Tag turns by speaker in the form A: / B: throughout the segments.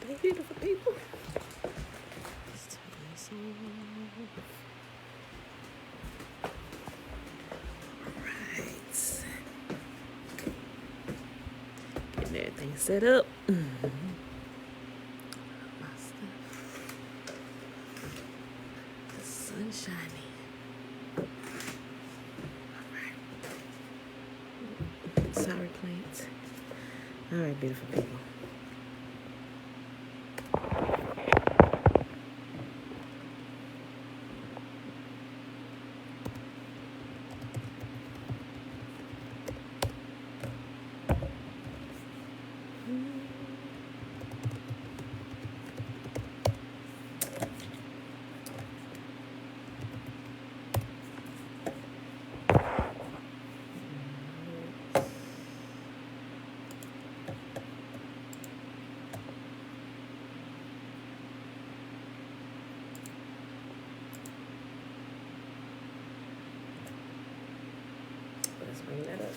A: day, beautiful people. Let's turn this on. Alright. Getting everything set up. My stuff. The sun's shining. Alright. Sorry, plants. Alright, beautiful people. Let's bring that up.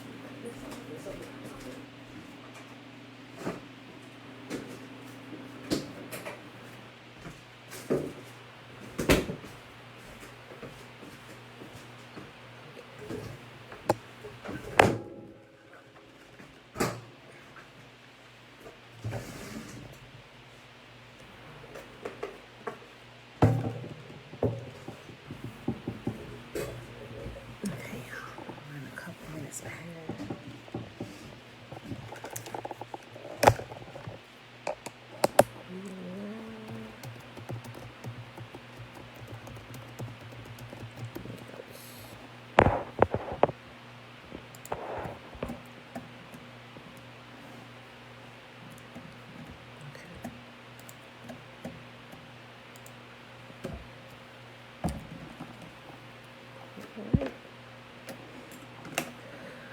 A: Okay, we're in a couple minutes behind.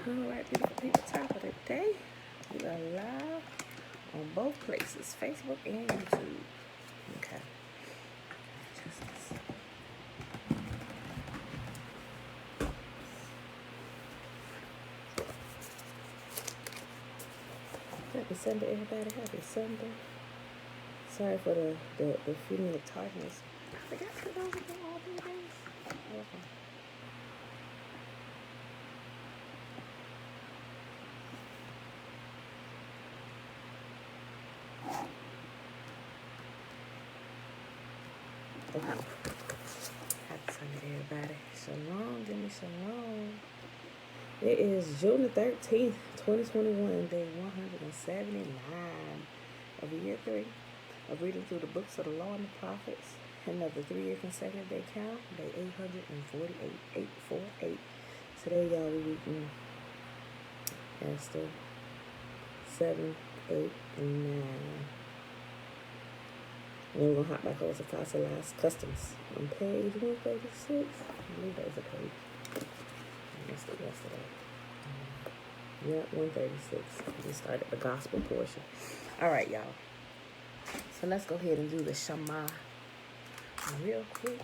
A: Alright, beautiful people, top of the day. We are live on both places, Facebook and YouTube. Okay. Happy Sunday, everybody. Happy Sunday. Sorry for the few minute tardiness. I forgot to those again all these days. Okay. Okay. Happy Sunday, everybody. Shalom, give me shalom. It is June the 13th, 2021, day 179 of year 3 of reading through the books of the law and the prophets. Another 3-year consecutive day count, day 848, 848. Today, y'all, we're reading Esther 7, 8, and 9. And we're going to hop back over to Fossilized Customs on page 136. I believe that was a page. I missed it yesterday. Yeah, 136. We started the gospel portion. All right, y'all. So let's go ahead and do the Shema real quick.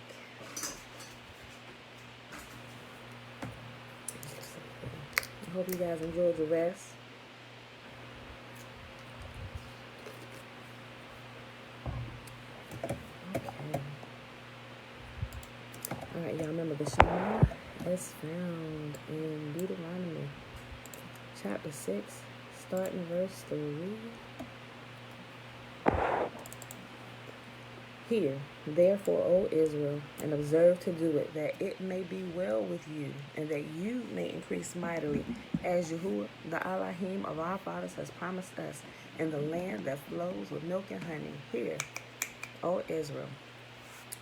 A: I hope you guys enjoyed your rest. Alright, y'all, remember the Shema is found in Deuteronomy chapter 6, starting verse 3. Hear, therefore, O Israel, and observe to do it, that it may be well with you, and that you may increase mightily, as YAHUAH, the Elohim of our fathers, has promised us, in the land that flows with milk and honey. Hear, O Israel,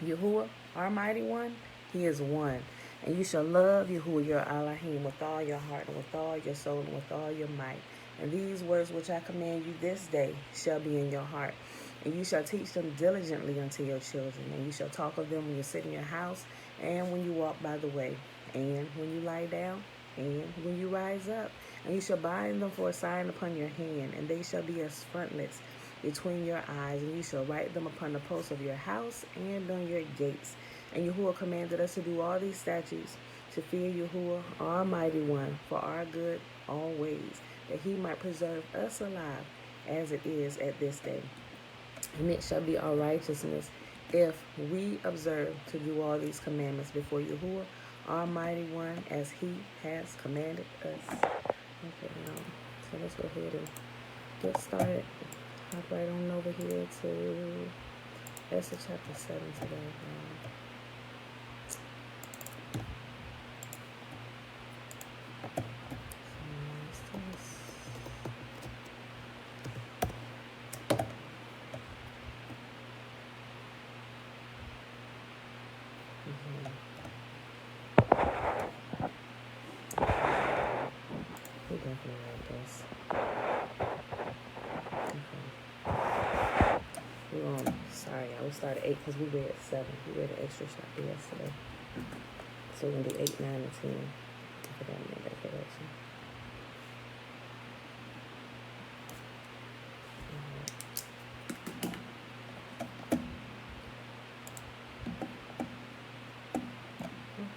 A: YAHUAH, our mighty one, he is one. And you shall love YAHUAH your Elohim with all your heart, and with all your soul, and with all your might. And these words which I command you this day shall be in your heart. And you shall teach them diligently unto your children. And you shall talk of them when you sit in your house, and when you walk by the way, and when you lie down, and when you rise up. And you shall bind them for a sign upon your hand, and they shall be as frontlets between your eyes. And you shall write them upon the posts of your house and on your gates. And YAHUAH commanded us to do all these statutes, to fear YAHUAH, our mighty one, for our good always, that he might preserve us alive as it is at this day. And it shall be our righteousness if we observe to do all these commandments before Yahuwah, our mighty one, as he has commanded us. Okay, now, so let's go ahead and get started. Hop right on over here to Esther chapter 7 today. We definitely like this. Okay. Sorry, I will start at 8 because we read at 7. We read an extra chapter yesterday. So we're going to do 8, 9, and 10. I forgot to make that correction.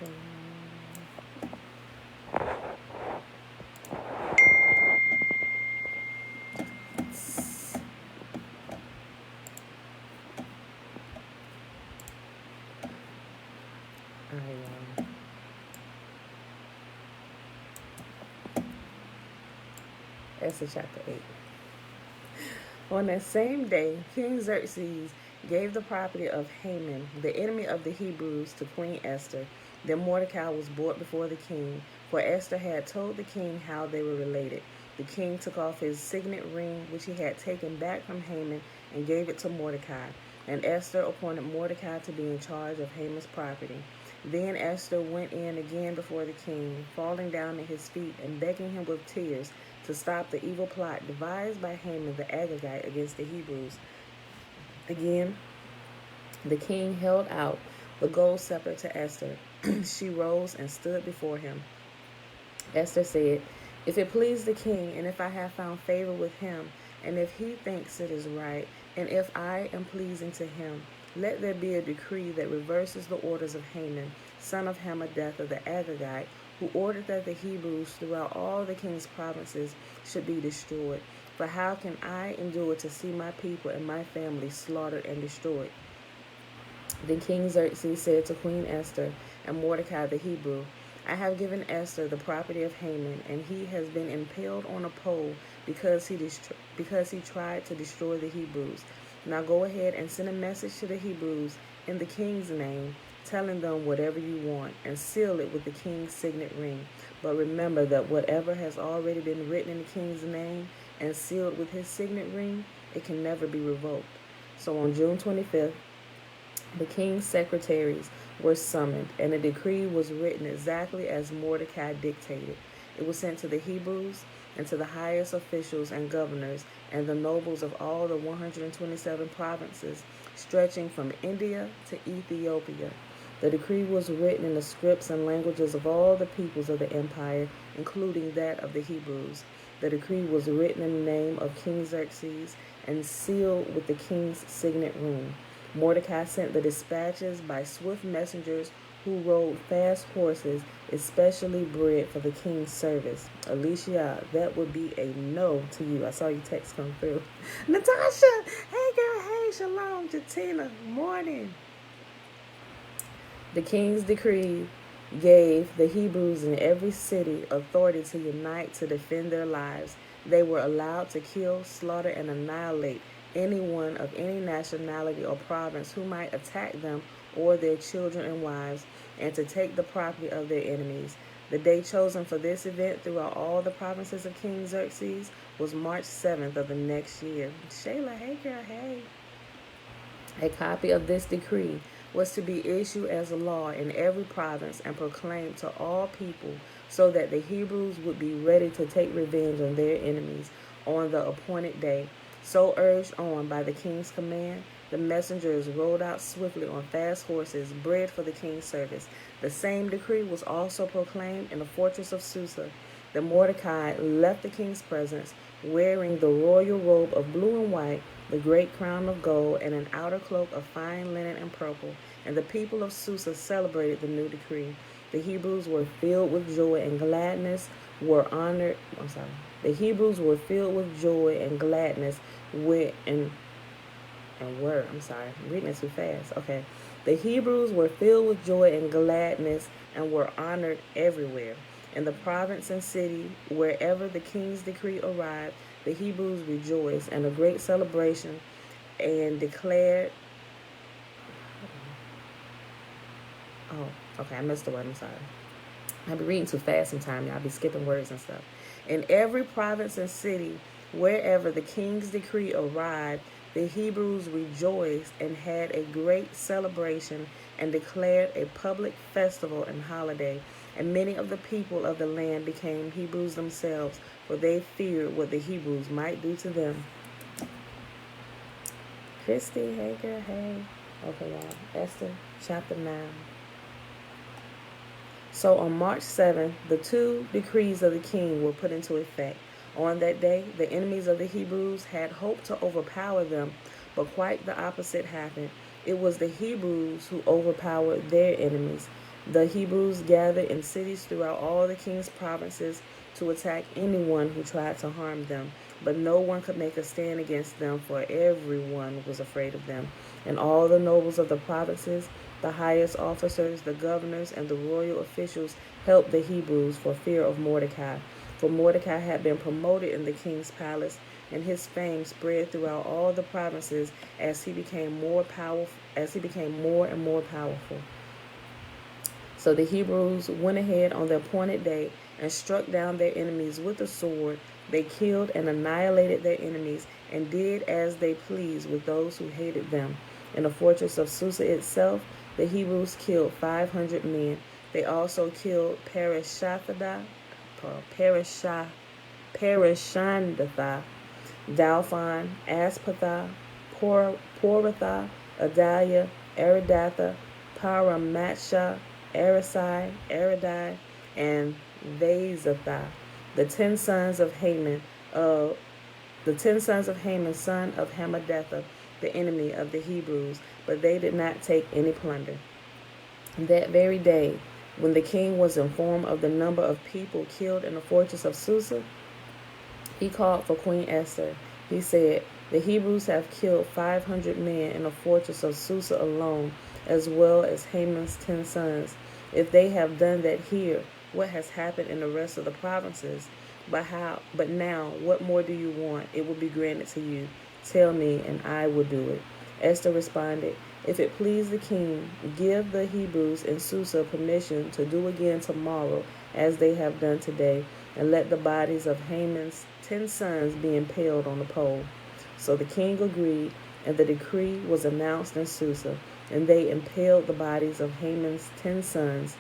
A: Okay. Esther chapter 8. On that same day, King Xerxes gave the property of Haman, the enemy of the Hebrews, to Queen Esther. Then Mordecai was brought before the king, for Esther had told the king how they were related. The king took off his signet ring, which he had taken back from Haman, and gave it to Mordecai. And Esther appointed Mordecai to be in charge of Haman's property. Then Esther went in again before the king, falling down at his feet and begging him with tears to stop the evil plot devised by Haman the Agagite against the Hebrews. Again, the king held out the gold scepter to Esther. She rose and stood before him. Esther said, "If it please the king, and if I have found favor with him, and if he thinks it is right, and if I am pleasing to him, let there be a decree that reverses the orders of Haman, son of Hammedatha the Agagite, who ordered that the Hebrews throughout all the king's provinces should be destroyed. For how can I endure to see my people and my family slaughtered and destroyed?" Then King Xerxes said to Queen Esther and Mordecai the Hebrew, "I have given Esther the property of Haman, and he has been impaled on a pole because he tried to destroy the Hebrews. Now go ahead and send a message to the Hebrews in the king's name, telling them whatever you want, and seal it with the king's signet ring. But remember that whatever has already been written in the king's name and sealed with his signet ring, it can never be revoked." So on June 25th, the king's secretaries were summoned, and a decree was written exactly as Mordecai dictated. It was sent to the Hebrews and to the highest officials and governors and the nobles of all the 127 provinces stretching from India to Ethiopia. The decree was written in the scripts and languages of all the peoples of the empire, including that of the Hebrews. The decree was written in the name of King Xerxes and sealed with the king's signet ring. Mordecai sent the dispatches by swift messengers who rode fast horses, especially bred for the king's service. Alicia, that would be a no to you. I saw your text come through. Natasha, hey girl, hey, shalom, Jatina, morning. The king's decree gave the Hebrews in every city authority to unite to defend their lives. They were allowed to kill, slaughter, and annihilate anyone of any nationality or province who might attack them or their children and wives, and to take the property of their enemies. The day chosen for this event throughout all the provinces of King Xerxes was March 7th of the next year. Shayla, hey girl, hey. A copy of this decree was to be issued as a law in every province and proclaimed to all people, so that the Hebrews would be ready to take revenge on their enemies on the appointed day. So urged on by the king's command, the messengers rode out swiftly on fast horses, bred for the king's service. The same decree was also proclaimed in the fortress of Susa. Then Mordecai left the king's presence, wearing the royal robe of blue and white, the great crown of gold, and an outer cloak of fine linen and purple. And the people of Susa celebrated the new decree. The Hebrews were filled with joy and gladness, The Hebrews were filled with joy and gladness I'm reading it too fast. Okay. The Hebrews were filled with joy and gladness and were honored everywhere. In the province and city, wherever the king's decree arrived, the Hebrews rejoiced and a great celebration and declared. Oh, okay, I missed the word. I'm sorry. I be reading too fast sometimes, y'all. I be skipping words and stuff. In every province and city, wherever the king's decree arrived, the Hebrews rejoiced and had a great celebration and declared a public festival and holiday. And many of the people of the land became Hebrews themselves, for they feared what the Hebrews might do to them. Christy, hey girl, hey. Okay, y'all. Esther, chapter 9. So on March 7th, the two decrees of the king were put into effect. On that day, the enemies of the Hebrews had hoped to overpower them, but quite the opposite happened. It was the Hebrews who overpowered their enemies. The Hebrews gathered in cities throughout all the king's provinces to attack anyone who tried to harm them, but no one could make a stand against them, for everyone was afraid of them. And all the nobles of the provinces, the highest officers, the governors, and the royal officials helped the Hebrews for fear of Mordecai. For Mordecai had been promoted in the king's palace, and his fame spread throughout all the provinces as he became more and more powerful. So the Hebrews went ahead on the appointed day and struck down their enemies with the sword. They killed and annihilated their enemies and did as they pleased with those who hated them. In the fortress of Susa itself, the Hebrews killed 500 men. They also killed Parishandatha, Dalphon, Aspatha, Poratha, Adalia, Aridatha, Paramatsha, Arisai, Aridai, and Vazatha, the 10 sons of Haman, son of Hammedatha, the enemy of the Hebrews, but they did not take any plunder. That very day, when the king was informed of the number of people killed in the fortress of Susa, he called for Queen Esther. He said, "The Hebrews have killed 500 men in the fortress of Susa alone, as well as Haman's 10 sons. If they have done that here, what has happened in the rest of the provinces? But now, what more do you want? It will be granted to you. Tell me, and I will do it." Esther responded, "If it please the king, give the Hebrews in Susa permission to do again tomorrow as they have done today, and let the bodies of Haman's 10 sons be impaled on the pole." So the king agreed, and the decree was announced in Susa, and they impaled the bodies of Haman's 10 sons.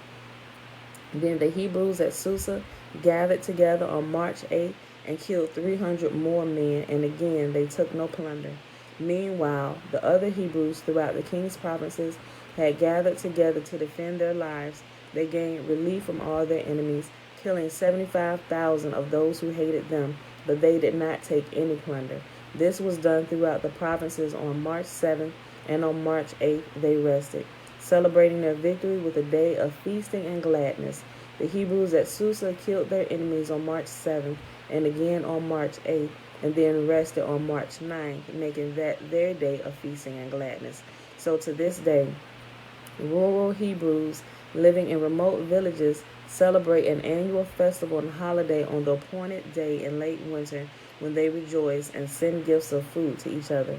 A: Then the Hebrews at Susa gathered together on March 8th and killed 300 more men, and again they took no plunder. Meanwhile, the other Hebrews throughout the king's provinces had gathered together to defend their lives. They gained relief from all their enemies, killing 75,000 of those who hated them, but they did not take any plunder. This was done throughout the provinces on March 7th, and on March 8th they rested, celebrating their victory with a day of feasting and gladness. The Hebrews at Susa killed their enemies on March 7th and again on March 8th, and then rested on March 9th, making that their day of feasting and gladness. So to this day, rural Hebrews living in remote villages celebrate an annual festival and holiday on the appointed day in late winter, when they rejoice and send gifts of food to each other.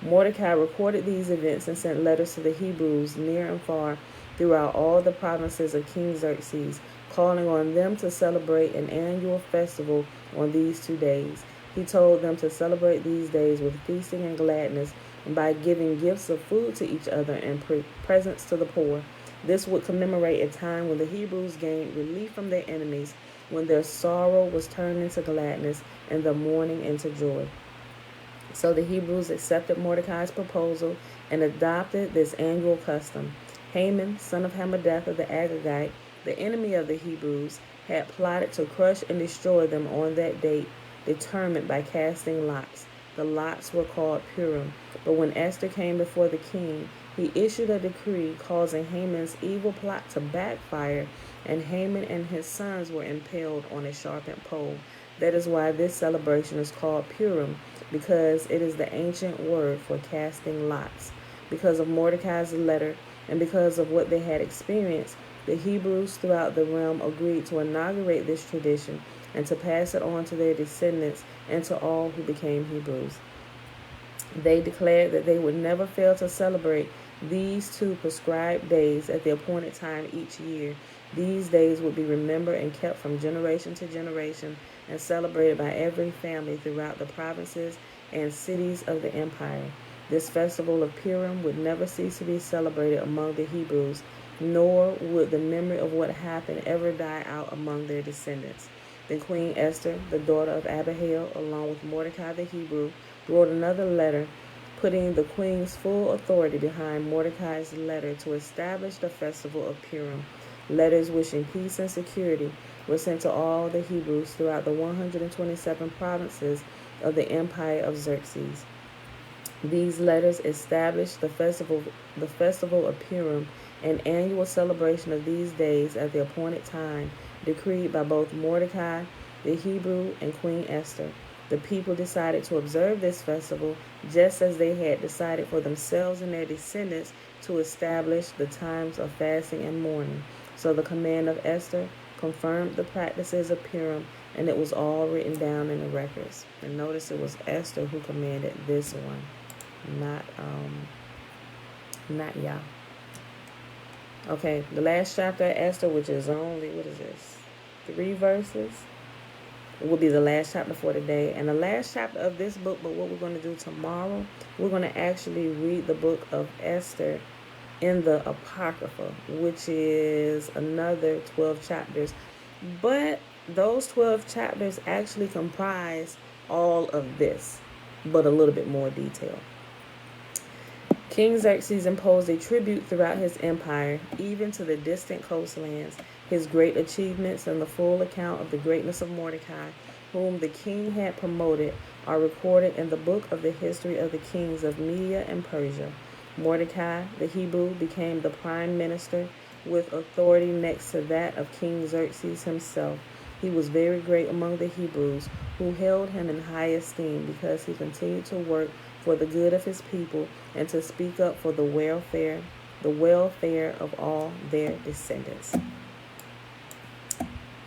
A: Mordecai recorded these events and sent letters to the Hebrews near and far throughout all the provinces of King Xerxes, calling on them to celebrate an annual festival on these 2 days. He told them to celebrate these days with feasting and gladness, and by giving gifts of food to each other and presents to the poor. This would commemorate a time when the Hebrews gained relief from their enemies, when their sorrow was turned into gladness and their mourning into joy. So the Hebrews accepted Mordecai's proposal and adopted this annual custom. Haman, son of Hammedatha the Agagite, the enemy of the Hebrews, had plotted to crush and destroy them on that date, determined by casting lots. The lots were called Purim. But when Esther came before the king, he issued a decree causing Haman's evil plot to backfire, and Haman and his sons were impaled on a sharpened pole. That is why this celebration is called Purim, because it is the ancient word for casting lots. Because of Mordecai's letter and because of what they had experienced, the Hebrews throughout the realm agreed to inaugurate this tradition and to pass it on to their descendants and to all who became Hebrews. They declared that they would never fail to celebrate these 2 prescribed days at the appointed time each year. These days would be remembered and kept from generation to generation and celebrated by every family throughout the provinces and cities of the empire. This festival of Purim would never cease to be celebrated among the Hebrews, nor would the memory of what happened ever die out among their descendants. Then Queen Esther, the daughter of Abihail, along with Mordecai the Hebrew, wrote another letter putting the queen's full authority behind Mordecai's letter to establish the festival of Purim. Letters wishing peace and security were sent to all the Hebrews throughout the 127 provinces of the empire of Xerxes. These letters established the festival of Purim, an annual celebration of these days at the appointed time, decreed by both Mordecai the Hebrew and Queen Esther. The people decided to observe this festival just as they had decided for themselves and their descendants to establish the times of fasting and mourning. So the command of Esther confirmed the practices of Purim, and it was all written down in the records. And notice it was Esther who commanded this one, not Yah. Okay, the last chapter of Esther, which is only, 3 verses, will be the last chapter for today. And the last chapter of this book, but what we're going to do tomorrow, we're going to actually read the book of Esther in the Apocrypha, which is another 12 chapters. But those 12 chapters actually comprise all of this, but a little bit more detail. King Xerxes imposed a tribute throughout his empire, even to the distant coastlands. His great achievements and the full account of the greatness of Mordecai, whom the king had promoted, are recorded in the book of the history of the kings of Media and Persia. Mordecai, the Hebrew, became the prime minister with authority next to that of King Xerxes himself. He was very great among the Hebrews, who held him in high esteem because he continued to work for the good of his people and to speak up for the welfare of all their descendants.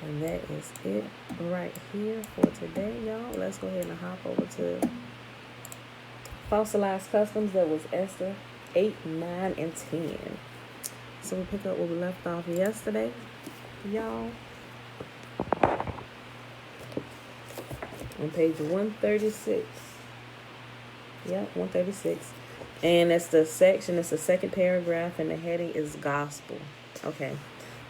A: And that is it right here for today, y'all. Let's go ahead and hop over to Fossilized Customs. That was Esther 8, 9, and 10. So we pick up where we left off yesterday, y'all. On page 136. Yep, 136. And it's the section, it's the second paragraph, and the heading is Gospel. Okay.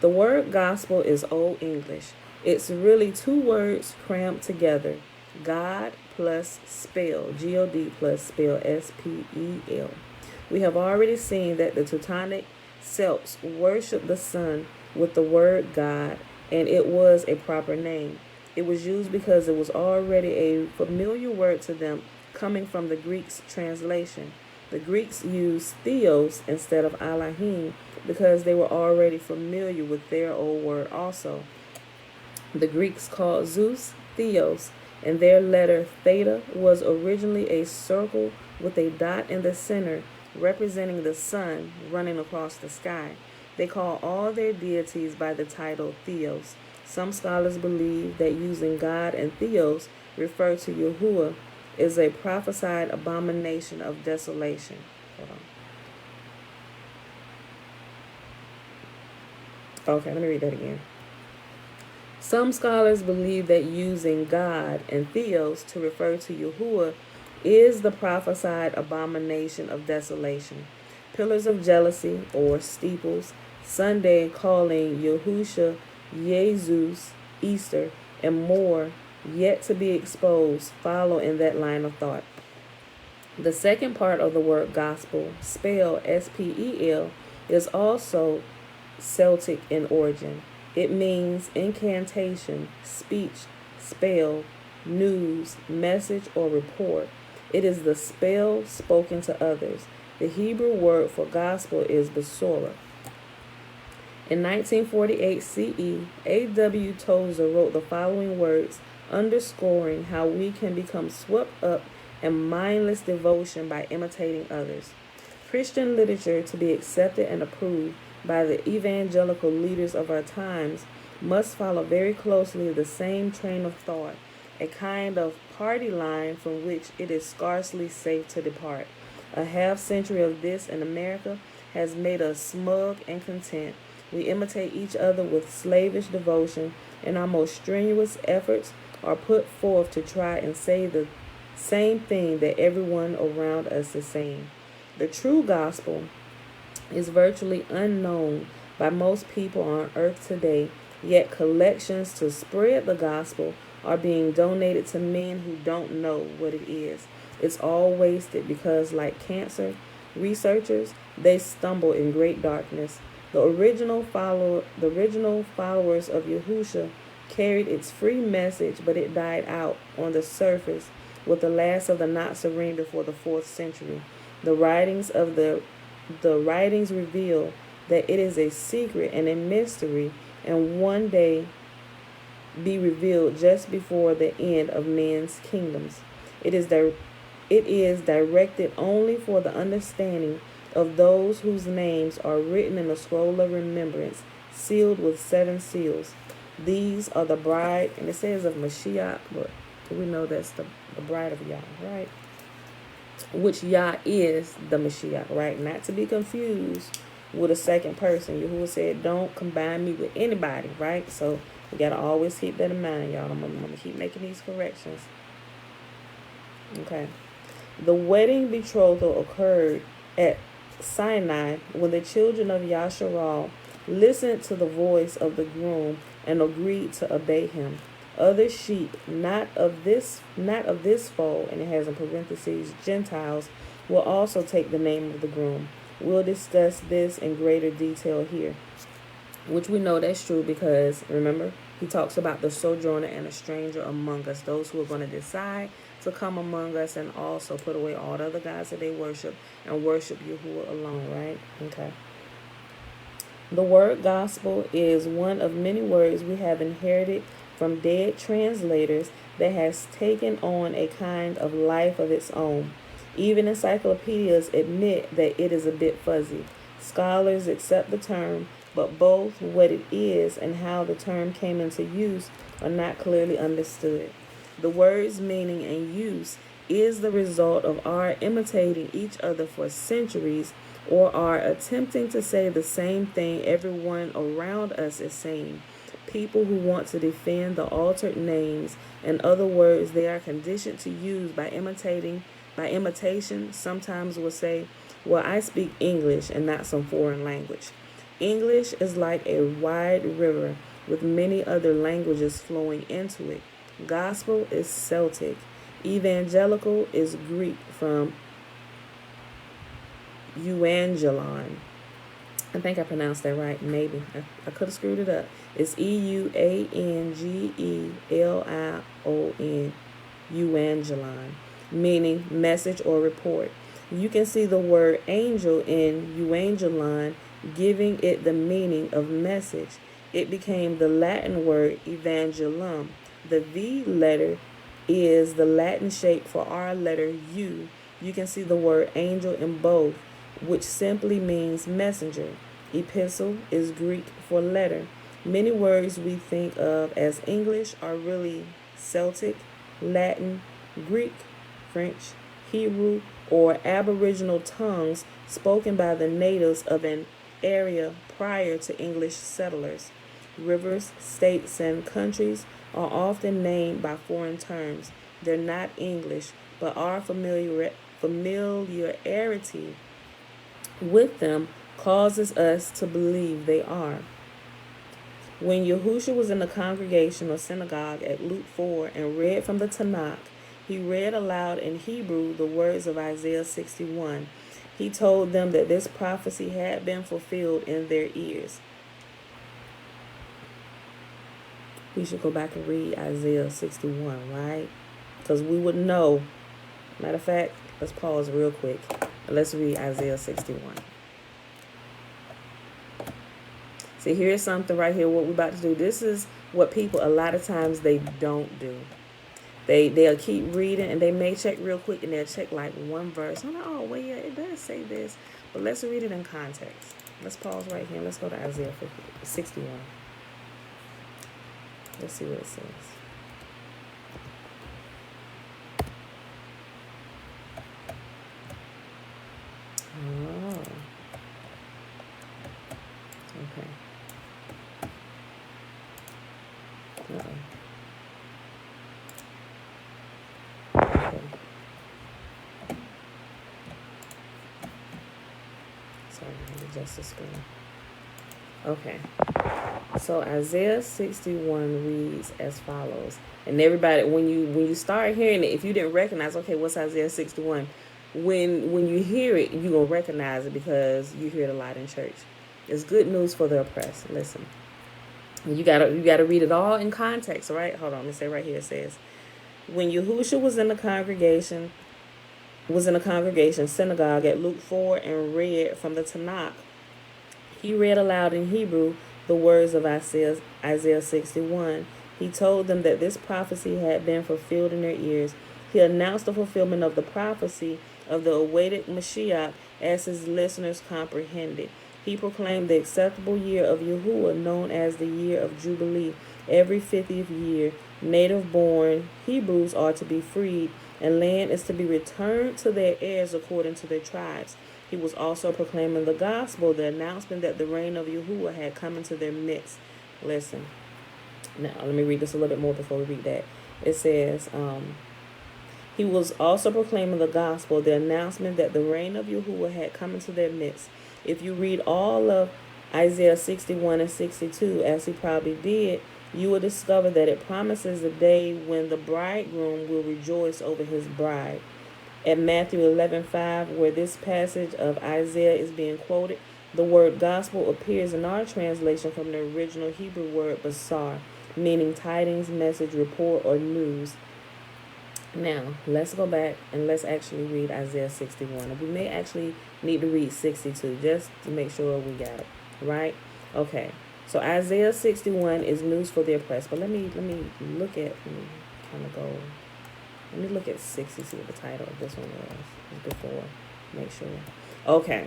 A: The word gospel is Old English. It's really 2 words crammed together. God plus spell, G-O-D plus spell, S-P-E-L. We have already seen that the Teutonic Celts worshiped the sun with the word God, and it was a proper name. It was used because it was already a familiar word to them, coming from the Greek's translation. The Greeks used theos instead of Elohim because they were already familiar with their old word also. The Greeks called Zeus Theos, and their letter theta was originally a circle with a dot in the center representing the sun running across the sky. They call all their deities by the title Theos. Some scholars believe that using God and Theos refer to YAHUAH is a prophesied abomination of desolation. Hold on. Okay, let me read that again. Some scholars believe that using God and Theos to refer to YAHUAH is the prophesied abomination of desolation. Pillars of jealousy or steeples, Sunday calling Yahusha, Jesus, Easter, and more yet to be exposed follow in that line of thought. The second part of the word gospel, spell S-P-E-L, is also Celtic in origin. It means incantation, speech, spell, news, message, or report. It is the spell spoken to others. The Hebrew word for gospel is besorah. In 1948 CE, A.W. Tozer wrote the following words, underscoring how we can become swept up and mindless devotion by imitating others. Christian literature, to be accepted and approved by the evangelical leaders of our times, must follow very closely the same train of thought, a kind of party line from which it is scarcely safe to depart. A half century of this in America has made us smug and content. We imitate each other with slavish devotion, and our most strenuous efforts are put forth to try and say the same thing that everyone around us is saying. The true gospel is virtually unknown by most people on earth today, yet collections to spread the gospel are being donated to men who don't know what it is. It's all wasted because, like cancer researchers, they stumble in great darkness. The original followers of Yahushua carried its free message, but it died out on the surface with the last of the Nazarene before the 4th century. The writings reveal that it is a secret and a mystery, and one day be revealed just before the end of men's kingdoms. It is directed only for the understanding of those whose names are written in a scroll of remembrance, sealed with 7 seals. These are the bride, and it says of Mashiach, but we know that's the bride of Yah, right? Which Yah is the Mashiach, right? Not to be confused with a second person. Yahuwah said, don't combine me with anybody, right? So we got to always keep that in mind, y'all. I'm going to keep making these corrections. Okay. The wedding betrothal occurred at Sinai when the children of Yasharal listened to the voice of the groom and agreed to obey him. Other sheep, not of this fold, and it has in parentheses Gentiles, will also take the name of the groom. We'll discuss this in greater detail here, which we know that's true because, remember, he talks about the sojourner and a stranger among us, those who are going to decide to come among us and also put away all the other gods that they worship and worship Yahuwah alone, right? Okay. The word gospel is one of many words we have inherited from dead translators that has taken on a kind of life of its own. Even encyclopedias admit that it is a bit fuzzy. Scholars accept the term, but both what it is and how the term came into use are not clearly understood. The word's meaning and use is the result of our imitating each other for centuries, or our attempting to say the same thing everyone around us is saying. People who want to defend the altered names and other words they are conditioned to use by imitation sometimes will say, well, I speak English and not some foreign language. English is like a wide river with many other languages flowing into it. Gospel is Celtic. Evangelical is Greek from euangelon. I think I pronounced that right. Maybe. I could have screwed it up. It's EUANGELION. Euangelon. Meaning message or report. You can see the word angel in euangelon, giving it the meaning of message. It became the Latin word evangelum. The V letter is the Latin shape for our letter U. You can see the word angel in both, which simply means messenger. Epistle is Greek for letter. Many words we think of as English are really Celtic, Latin, Greek, French, Hebrew, or Aboriginal tongues spoken by the natives of an area prior to English settlers. Rivers, states, and countries are often named by foreign terms. They're not English, but our familiarity with them causes us to believe they are. When Yahushua was in the congregation or synagogue at Luke 4 and read from the Tanakh, he read aloud in Hebrew the words of Isaiah 61. He told them that this prophecy had been fulfilled in their ears. We should go back and read Isaiah 61, right? Because we would know. Matter of fact, let's pause real quick. Let's read Isaiah 61. See, here's something right here, what we're about to do. This is what people, a lot of times, they don't do. They'll keep reading, and they may check real quick, and they'll check like one verse. I'm like, oh well, yeah, it does say this, but let's read it in context. Let's pause right here. Let's go to Isaiah 61. Let's see what it says. Oh, okay. Uh-oh. Okay. Sorry, let me adjust the screen. Okay. So Isaiah 61 reads as follows. And everybody, when you start hearing it, if you didn't recognize, okay, what's Isaiah 61? When you hear it, you're going to recognize it because you hear it a lot in church. It's good news for the oppressed. Listen. You gotta read it all in context, right? Hold on, let me say right here. It says, when Yahushua was in the congregation synagogue at Luke 4 and read from the Tanakh, he read aloud in Hebrew the words of Isaiah 61. He told them that this prophecy had been fulfilled in their ears. He announced the fulfillment of the prophecy of the awaited Mashiach as his listeners comprehended. He proclaimed the acceptable year of Yahuwah, known as the year of Jubilee. Every 50th year, native-born Hebrews are to be freed, and land is to be returned to their heirs according to their tribes. He was also proclaiming the gospel, the announcement that the reign of Yahuwah had come into their midst. Listen. Now, let me read this a little bit more before we read that. It says, he was also proclaiming the gospel, the announcement that the reign of Yahuwah had come into their midst. If you read all of Isaiah 61 and 62, as he probably did, you will discover that it promises a day when the bridegroom will rejoice over his bride. At Matthew 11:5, where this passage of Isaiah is being quoted, the word gospel appears in our translation from the original Hebrew word basar, meaning tidings, message, report, or news. Now, let's go back and let's actually read Isaiah 61. We may actually need to read 62 just to make sure we got it, right? Okay, so Isaiah 61 is news for the oppressed. But let me look at, let me look at 60, see what the title of this one was before, make sure. Okay,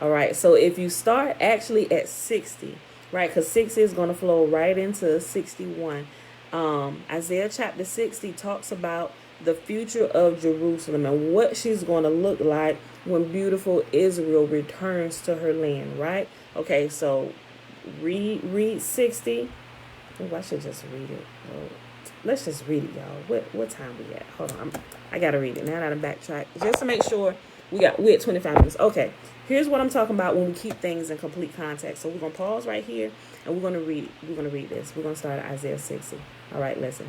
A: all right, so if you start actually at 60, right, because 60 is going to flow right into 61. Isaiah chapter 60 talks about the future of Jerusalem and what she's going to look like when beautiful Israel returns to her land, right? Okay, so read 60. Oh, I should just read it. Oh, let's just read it, y'all. What time we at? Hold on, I gotta read it now. I gotta backtrack just to make sure we're at 25 minutes. Okay, here's what I'm talking about when we keep things in complete context. So we're gonna pause right here and we're gonna read this. We're gonna start at Isaiah 60. All right, listen.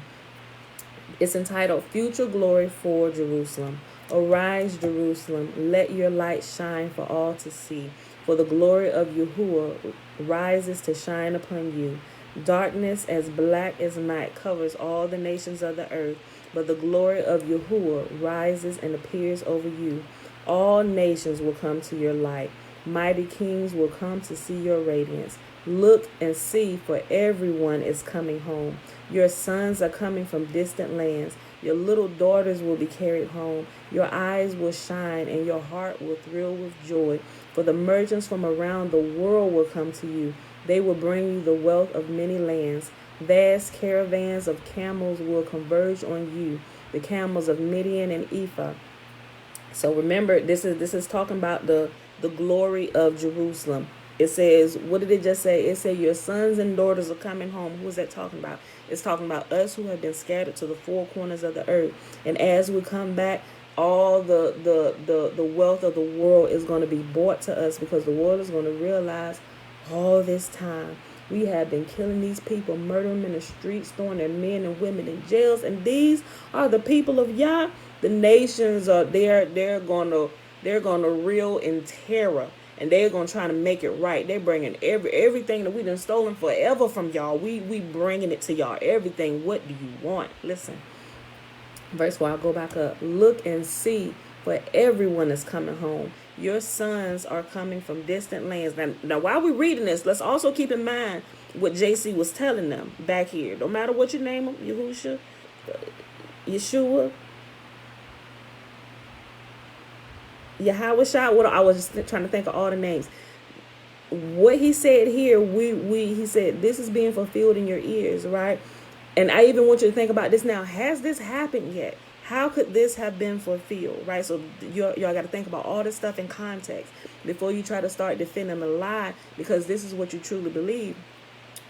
A: It's entitled Future Glory for Jerusalem. Arise, Jerusalem, let your light shine for all to see. For the glory of Yahuwah rises to shine upon you. Darkness as black as night covers all the nations of the earth, but the glory of Yahuwah rises and appears over you. All nations will come to your light. Mighty kings will come to see your radiance. Look and see, for everyone is coming home. Your sons are coming from distant lands. Your little daughters will be carried home. Your eyes will shine and your heart will thrill with joy. For the merchants from around the world will come to you. They will bring you the wealth of many lands. Vast caravans of camels will converge on you, the camels of Midian and Ephah. So remember, this is talking about the glory of Jerusalem. It says, what did it just say? It said your sons and daughters are coming home. Who is that talking about? It's talking about us who have been scattered to the four corners of the earth. And as we come back, all the wealth of the world is going to be brought to us, because the world is going to realize all this time we have been killing these people, murdering them in the streets, throwing their men and women in jails, and these are the people of Yah. The nations are they're gonna reel in terror, and they're gonna try to make it right. They're bringing everything that we done stolen forever from y'all. We bringing it to y'all. Everything. What do you want? Listen. Verse 4, I'll go back up. Look and see, for everyone is coming home. Your sons are coming from distant lands. Now while we're reading this, let's also keep in mind what JC was telling them back here. No matter what you name them, Yahushua, Yeshua, YAHUAH, what I was just trying to think of all the names. What he said here, he said this is being fulfilled in your ears, right? And I even want you to think about this now. Has this happened yet? How could this have been fulfilled, right? So y'all got to think about all this stuff in context before you try to start defending a lie, because this is what you truly believe.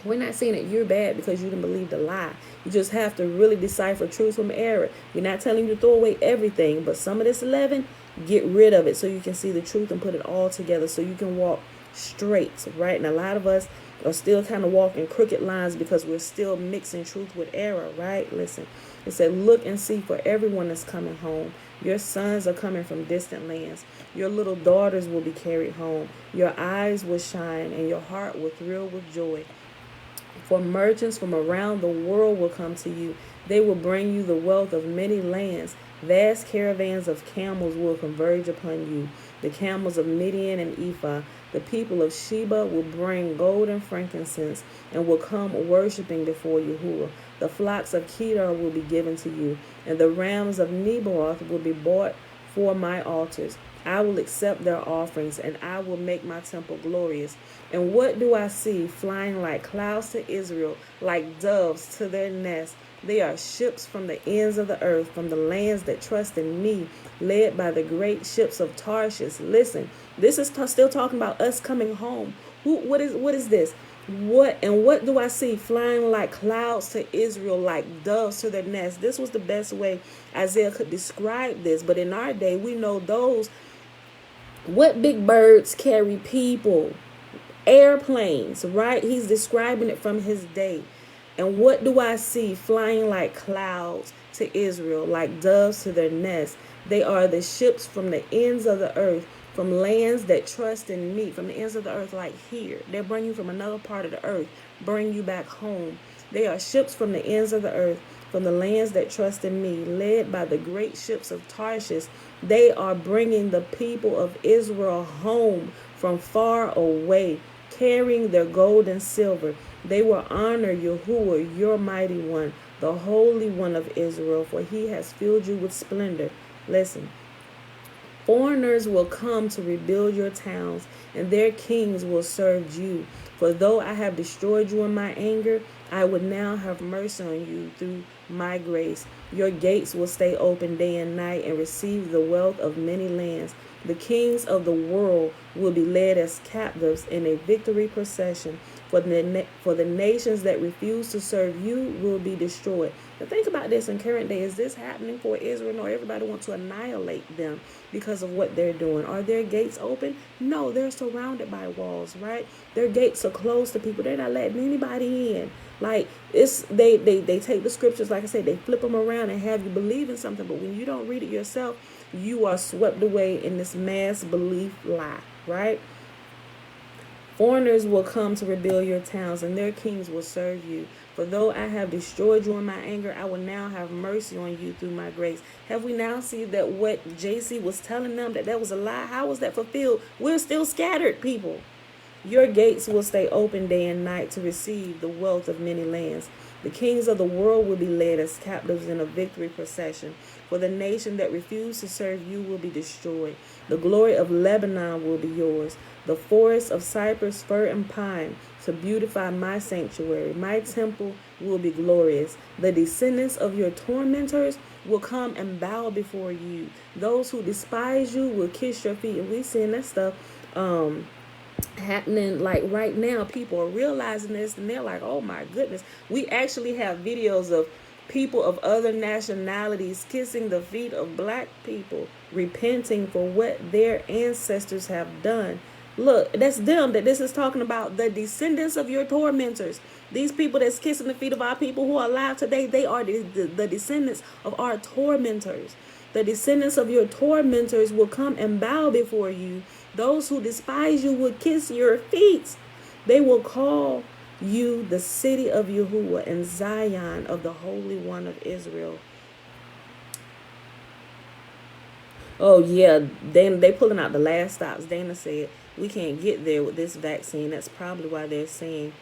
A: We're not saying that you're bad because you didn't believe the lie. You just have to really decipher truth from error. We're not telling you to throw away everything, but some of this leaven, get rid of it so you can see the truth and put it all together so you can walk straight, right? And a lot of us are still kind of walking crooked lines because we're still mixing truth with error, right? Listen, it said, look and see, for everyone that's coming home. Your sons are coming from distant lands. Your little daughters will be carried home. Your eyes will shine and your heart will thrill with joy. For merchants from around the world will come to you. They will bring you the wealth of many lands. Vast caravans of camels will converge upon you. The camels of Midian and Ephah. The people of Sheba will bring gold and frankincense and will come worshiping before Yahuwah. The flocks of Kedar will be given to you, and the rams of Nebaioth will be bought for my altars. I will accept their offerings, and I will make my temple glorious. And what do I see flying like clouds to Israel, like doves to their nest? They are ships from the ends of the earth, from the lands that trust in me, led by the great ships of Tarshish. Listen, this is still talking about us coming home. What is this? What do I see flying like clouds to Israel, like doves to their nest? This was the best way Isaiah could describe this. But in our day, we know those. What big birds carry people? Airplanes, right? He's describing it from his day. And what do I see flying like clouds to Israel, like doves to their nest? They are the ships from the ends of the earth, from lands that trust in me, from the ends of the earth, like here. They bring you from another part of the earth, bring you back home. They are ships from the ends of the earth, from the lands that trust in me, led by the great ships of Tarshish. They are bringing the people of Israel home from far away, carrying their gold and silver. They will honor Yahuwah, your mighty one, the Holy One of Israel, for he has filled you with splendor. Listen, foreigners will come to rebuild your towns, and their kings will serve you. For though I have destroyed you in my anger, I will now have mercy on you through my grace. Your gates will stay open day and night and receive the wealth of many lands. The kings of the world will be led as captives in a victory procession. For the nations that refuse to serve you will be destroyed. Now think about this in current day. Is this happening for Israel? No, everybody wants to annihilate them because of what they're doing. Are their gates open? No, they're surrounded by walls, right? Their gates are closed to people. They're not letting anybody in. Like they take the scriptures, like I said, they flip them around and have you believe in something. But when you don't read it yourself, you are swept away in this mass belief lie, right? Foreigners will come to rebuild your towns, and their kings will serve you. For though I have destroyed you in my anger, I will now have mercy on you through my grace. Have we now seen that what JC was telling them, that was a lie? How was that fulfilled? We're still scattered, people. Your gates will stay open day and night to receive the wealth of many lands. The kings of the world will be led as captives in a victory procession. For the nation that refused to serve you will be destroyed. The glory of Lebanon will be yours. The forests of cypress, fir, and pine to beautify my sanctuary. My temple will be glorious. The descendants of your tormentors will come and bow before you. Those who despise you will kiss your feet. And we seeing that stuff happening like right now. People are realizing this and they're like, oh my goodness. We actually have videos of people of other nationalities kissing the feet of black people, repenting for what their ancestors have done. Look, that's them that this is talking about. The descendants of your tormentors. These people that's kissing the feet of our people who are alive today, they are the descendants of our tormentors. The descendants of your tormentors will come and bow before you. Those who despise you will kiss your feet. They will call you the city of Yahuwah and Zion of the Holy One of Israel. Oh yeah, they pulling out the last stops. Dana said we can't get there with this vaccine. That's probably why they're saying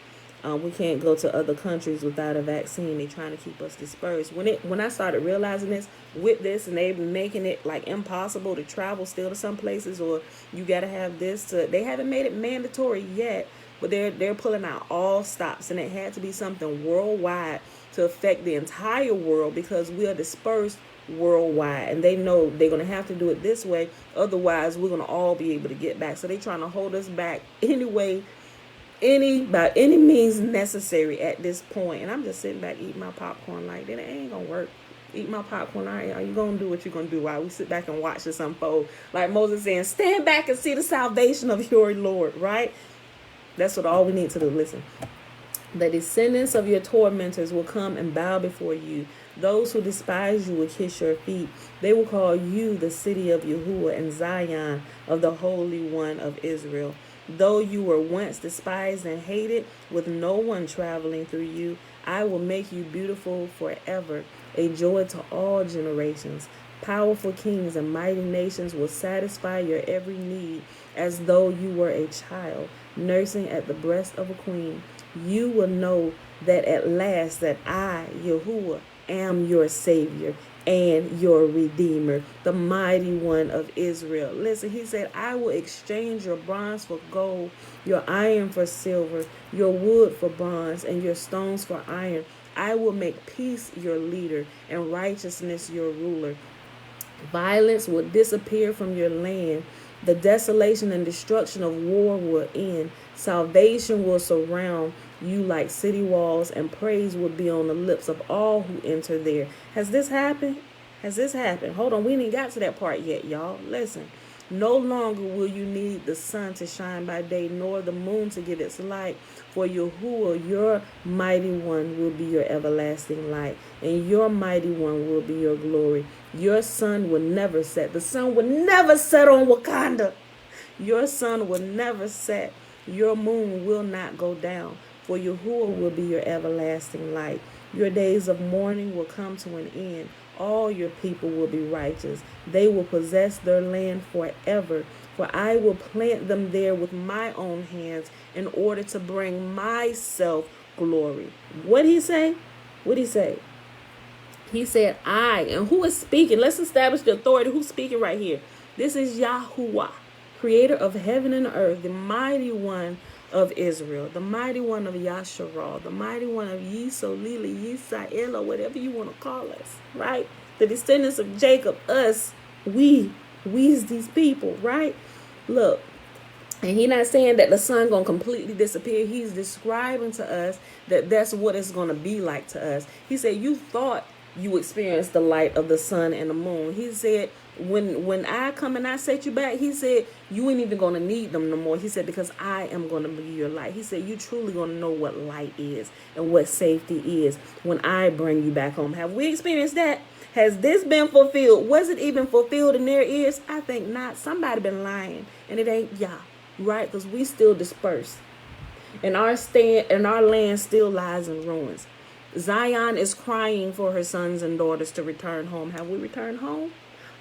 A: We can't go to other countries without a vaccine. They're trying to keep us dispersed. When I started realizing this with this, and they making it like impossible to travel still to some places, or you got to have this. They haven't made it mandatory yet, but they're pulling out all stops, and it had to be something worldwide to affect the entire world because we are dispersed worldwide, and they know they're going to have to do it this way, otherwise we're going to all be able to get back. So they're trying to hold us back anyway, by any means necessary at this point. And I'm just sitting back eating my popcorn like that. It ain't gonna work. Eat my popcorn. All right, are you gonna do what you're gonna do while we sit back and watch this unfold? Like Moses saying, stand back and see the salvation of your Lord, right? That's what all we need to do. Listen. The descendants of your tormentors will come and bow before you. Those who despise you will kiss your feet. They will call you the city of Yahuwah and Zion of the Holy One of Israel. Though you were once despised and hated, with no one traveling through you, I will make you beautiful forever, a joy to all generations. Powerful kings and mighty nations will satisfy your every need as though you were a child, nursing at the breast of a queen. You will know that at last that I, Yahuwah, am your Savior and your Redeemer, the mighty one of Israel. Listen, he said, I will exchange your bronze for gold, your iron for silver, your wood for bronze, and your stones for iron. I will make peace your leader and righteousness your ruler. Violence will disappear from your land. The desolation and destruction of war will end. Salvation will surround you like city walls, and praise will be on the lips of all who enter there. Has this happened? Has this happened? Hold on, we ain't got to that part yet, y'all. Listen. No longer will you need the sun to shine by day, nor the moon to give its light. For Yahuwah, your mighty one, will be your everlasting light, and your mighty one will be your glory. Your sun will never set. The sun will never set on Wakanda. Your sun will never set. Your moon will not go down. For Yahuwah will be your everlasting light. Your days of mourning will come to an end. All your people will be righteous. They will possess their land forever. For I will plant them there with my own hands in order to bring myself glory. What did he say? What did he say? He said, I. And who is speaking? Let's establish the authority. Who's speaking right here? This is Yahuwah, creator of heaven and earth, the mighty one of Israel, the mighty one of Yasharal, the mighty one of Yisolili, Yisael, or whatever you want to call us, right? The descendants of Jacob, us, we's these people, right? Look, and he's not saying that the sun going to completely disappear. He's describing to us that that's what it's going to be like to us. He said, you thought you experienced the light of the sun and the moon. He said, when I come and I set you back, he said, you ain't even going to need them no more. He said, because I am going to be your light. He said, you truly going to know what light is and what safety is when I bring you back home. Have we experienced that? Has this been fulfilled? Was it even fulfilled in their ears? I think not. Somebody been lying, and it ain't Yah, right? Because we still dispersed, and our land still lies in ruins. Zion is crying for her sons and daughters to return home. Have we returned home?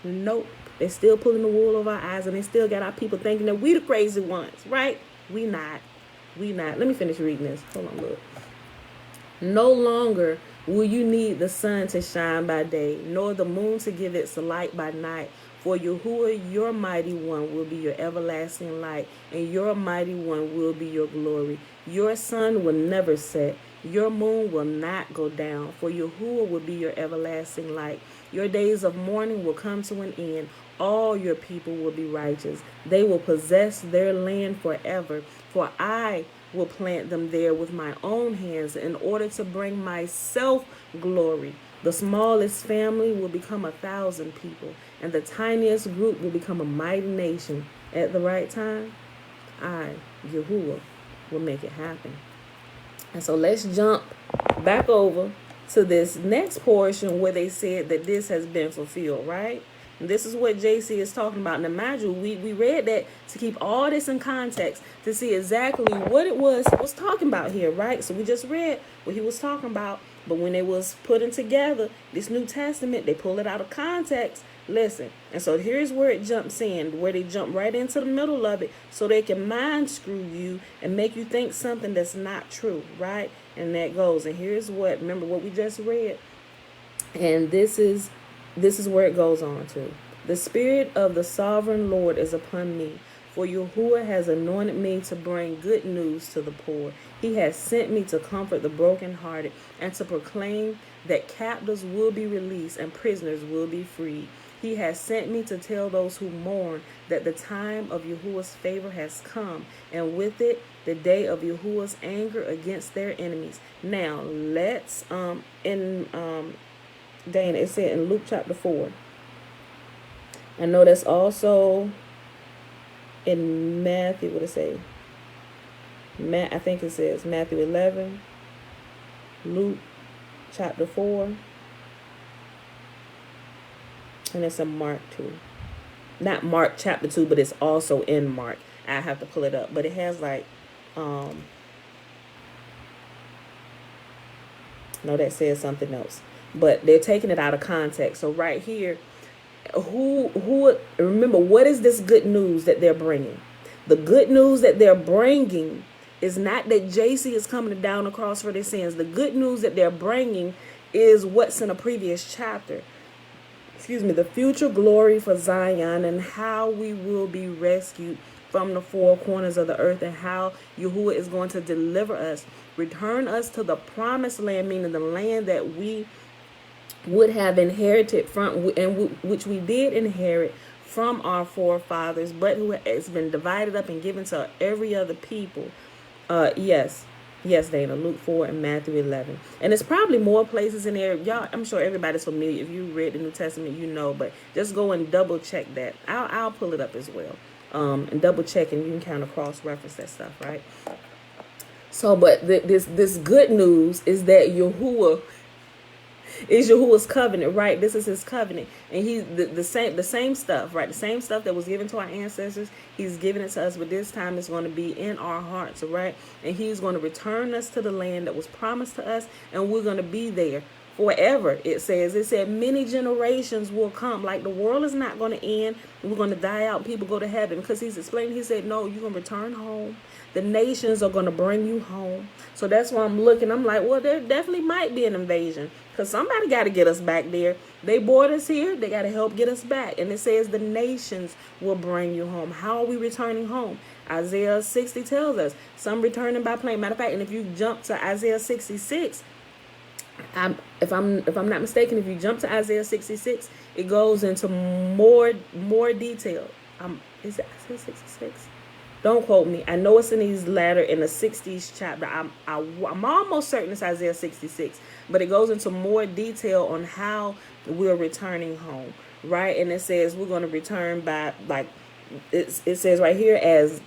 A: Nope. They're still pulling the wool over our eyes, and they still got our people thinking that we the crazy ones, right? We not. Let me finish reading this. Hold on, look. No longer will you need the sun to shine by day, nor the moon to give its light by night. For Yahuwah, your mighty one, will be your everlasting light, and your mighty one will be your glory. Your sun will never set. Your moon will not go down, for Yahuwah will be your everlasting light. Your days of mourning will come to an end. All your people will be righteous. They will possess their land forever, for I will plant them there with my own hands in order to bring myself glory. The smallest family will become 1,000 people, and the tiniest group will become a mighty nation. At the right time, I, Yahuwah, will make it happen. And so let's jump back over to this next portion where they said that this has been fulfilled, right? And this is what JC is talking about. Now, mind you, we read that to keep all this in context, to see exactly what it was talking about here, right? So we just read what he was talking about But when it was putting together this New Testament, they pull it out of context. Listen, and so here's where it jumps in, where they jump right into the middle of it, so they can mind screw you and make you think something that's not true, right? And that goes, and here's what, remember what we just read, and this is where it goes on to. The Spirit of the Sovereign Lord is upon me, for YAHUAH has anointed me to bring good news to the poor. He has sent me to comfort the brokenhearted and to proclaim that captives will be released and prisoners will be freed. He has sent me to tell those who mourn that the time of Yahuwah's favor has come, and with it, the day of Yahuwah's anger against their enemies. Now, let's, Dana, it said in Luke chapter 4. I know that's also in Matthew, what it say? I think it says Matthew 11, Luke chapter 4, and it's in Mark 2. Not Mark chapter 2, but it's also in Mark. I have to pull it up, but it has like, no, that says something else, but they're taking it out of context. So right here, remember, what is this good news that they're bringing? The good news that they're bringing is not that JC is coming down the cross for their sins. The good news that they're bringing is what's in a previous chapter. The future glory for Zion and how we will be rescued from the four corners of the earth, and how YAHUAH is going to deliver us, return us to the promised land, meaning the land that we would have inherited from, and which we did inherit from our forefathers, but who has been divided up and given to every other people. Yes, Dana, Luke 4 and Matthew 11. And it's probably more places in there. Y'all, I'm sure everybody's familiar. If you read the New Testament, you know, but just go and double check that. I'll pull it up as well. And double check, and you can kind of cross-reference that stuff, right? So, but this good news is that YAHUAH is YAHUAH's covenant, right? This is his covenant, and he's the same stuff, right? The same stuff that was given to our ancestors, he's giving it to us, but this time it's going to be in our hearts, right? And he's going to return us to the land that was promised to us, and we're going to be there forever. It said many generations will come. Like, the world is not going to end. We're going to die out. People go to heaven, because he's explaining. He said, no, you're going to return home. The nations are going to bring you home. So that's why I'm looking. I'm like, well, there definitely might be an invasion, because somebody got to get us back there. They brought us here. They got to help get us back. And it says the nations will bring you home. How are we returning home? Isaiah 60 tells us some returning by plane. Matter of fact, and if you jump to Isaiah 66, if I'm not mistaken, if you jump to Isaiah 66, it goes into more detail. Is it Isaiah 66? Don't quote me. I know it's in the 60s chapter. I'm almost certain it's Isaiah 66, but it goes into more detail on how we're returning home, right? And it says we're going to return by, like, it says right here, as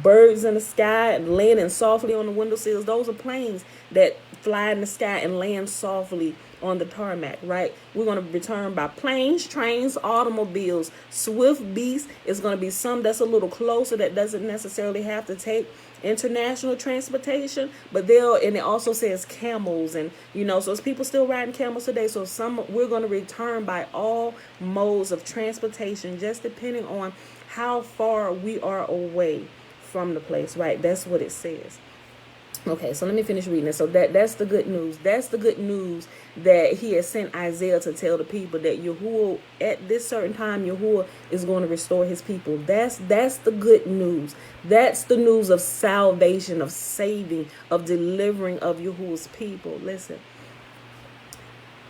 A: birds in the sky and landing softly on the windowsills. Those are planes that fly in the sky and land softly on the tarmac, right? We're going to return by planes, trains, automobiles, swift beasts. It's going to be some that's a little closer, that doesn't necessarily have to take international transportation, but and it also says camels, and so it's people still riding camels today. So we're going to return by all modes of transportation, just depending on how far we are away from the place, right? That's what it says. Okay, so let me finish reading it. So that's the good news. That's the good news that he has sent Isaiah to tell the people, that YAHUAH, at this certain time, YAHUAH is going to restore his people. That's the good news. That's the news of salvation, of saving, of delivering of YAHUAH's people. Listen.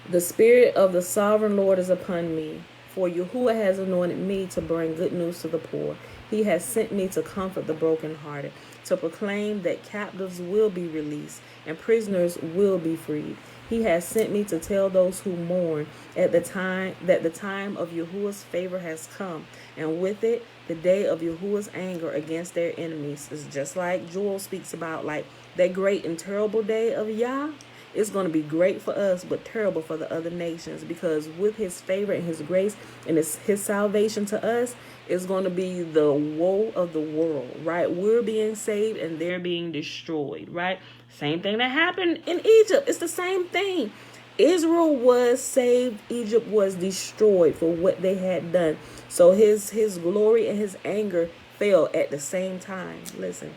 A: The Spirit of the Sovereign Lord is upon me, for YAHUAH has anointed me to bring good news to the poor. He has sent me to comfort the brokenhearted, to proclaim that captives will be released and prisoners will be freed. He has sent me to tell those who mourn that the time of YAHUAH's favor has come, and with it, the day of YAHUAH's anger against their enemies. Is just like Joel speaks about, like that great and terrible day of Yah. It's going to be great for us, but terrible for the other nations, because with his favor and his grace and his salvation to us, is going to be the woe of the world, right? We're being saved and they're being destroyed, right? Same thing that happened in Egypt. It's the same thing. Israel was saved. Egypt was destroyed for what they had done. So his glory and his anger fell at the same time. Listen.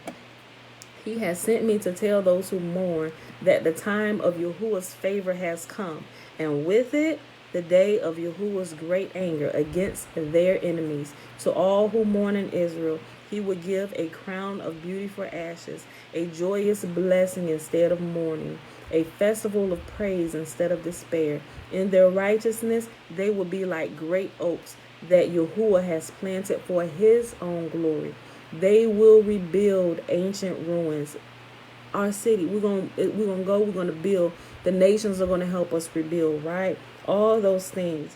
A: He has sent me to tell those who mourn that the time of Yahuwah's favor has come, and with it the day of Yahuwah's great anger against their enemies. To all who mourn in Israel, he will give a crown of beauty for ashes, a joyous blessing instead of mourning, a festival of praise instead of despair. In their righteousness, they will be like great oaks that Yahuwah has planted for his own glory. They will rebuild ancient ruins. Our city, we're gonna build. The nations are gonna help us rebuild, right? All those things.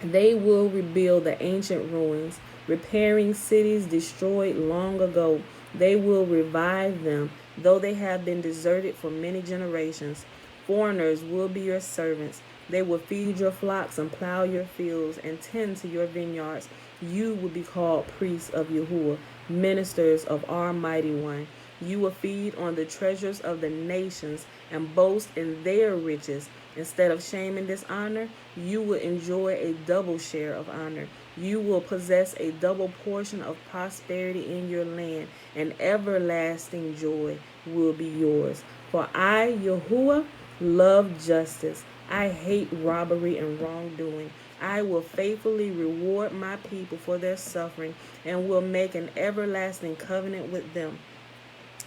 A: They will rebuild the ancient ruins, repairing cities destroyed long ago. They will revive them, though they have been deserted for many generations. Foreigners will be your servants. They will feed your flocks and plow your fields and tend to your vineyards. You will be called priests of Yahuwah, ministers of our mighty one. You will feed on the treasures of the nations and boast in their riches. Instead of shame and dishonor, you will enjoy a double share of honor. You will possess a double portion of prosperity in your land, and everlasting joy will be yours. For I, Yahuwah, love justice. I hate robbery and wrongdoing. I will faithfully reward my people for their suffering and will make an everlasting covenant with them.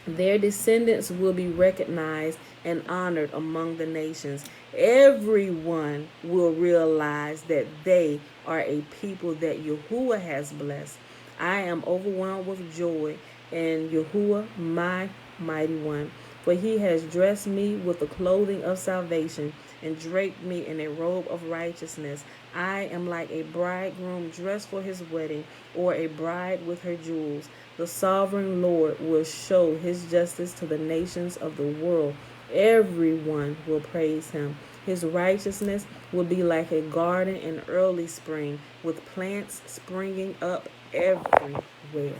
A: Their descendants will be recognized and honored among the nations. Everyone will realize that they are a people that Yahuwah has blessed. I am overwhelmed with joy in Yahuwah, my mighty one. For he has dressed me with the clothing of salvation and draped me in a robe of righteousness. I am like a bridegroom dressed for his wedding, or a bride with her jewels. The sovereign Lord will show his justice to the nations of the world. Everyone will praise him. His righteousness will be like a garden in early spring, with plants springing up everywhere.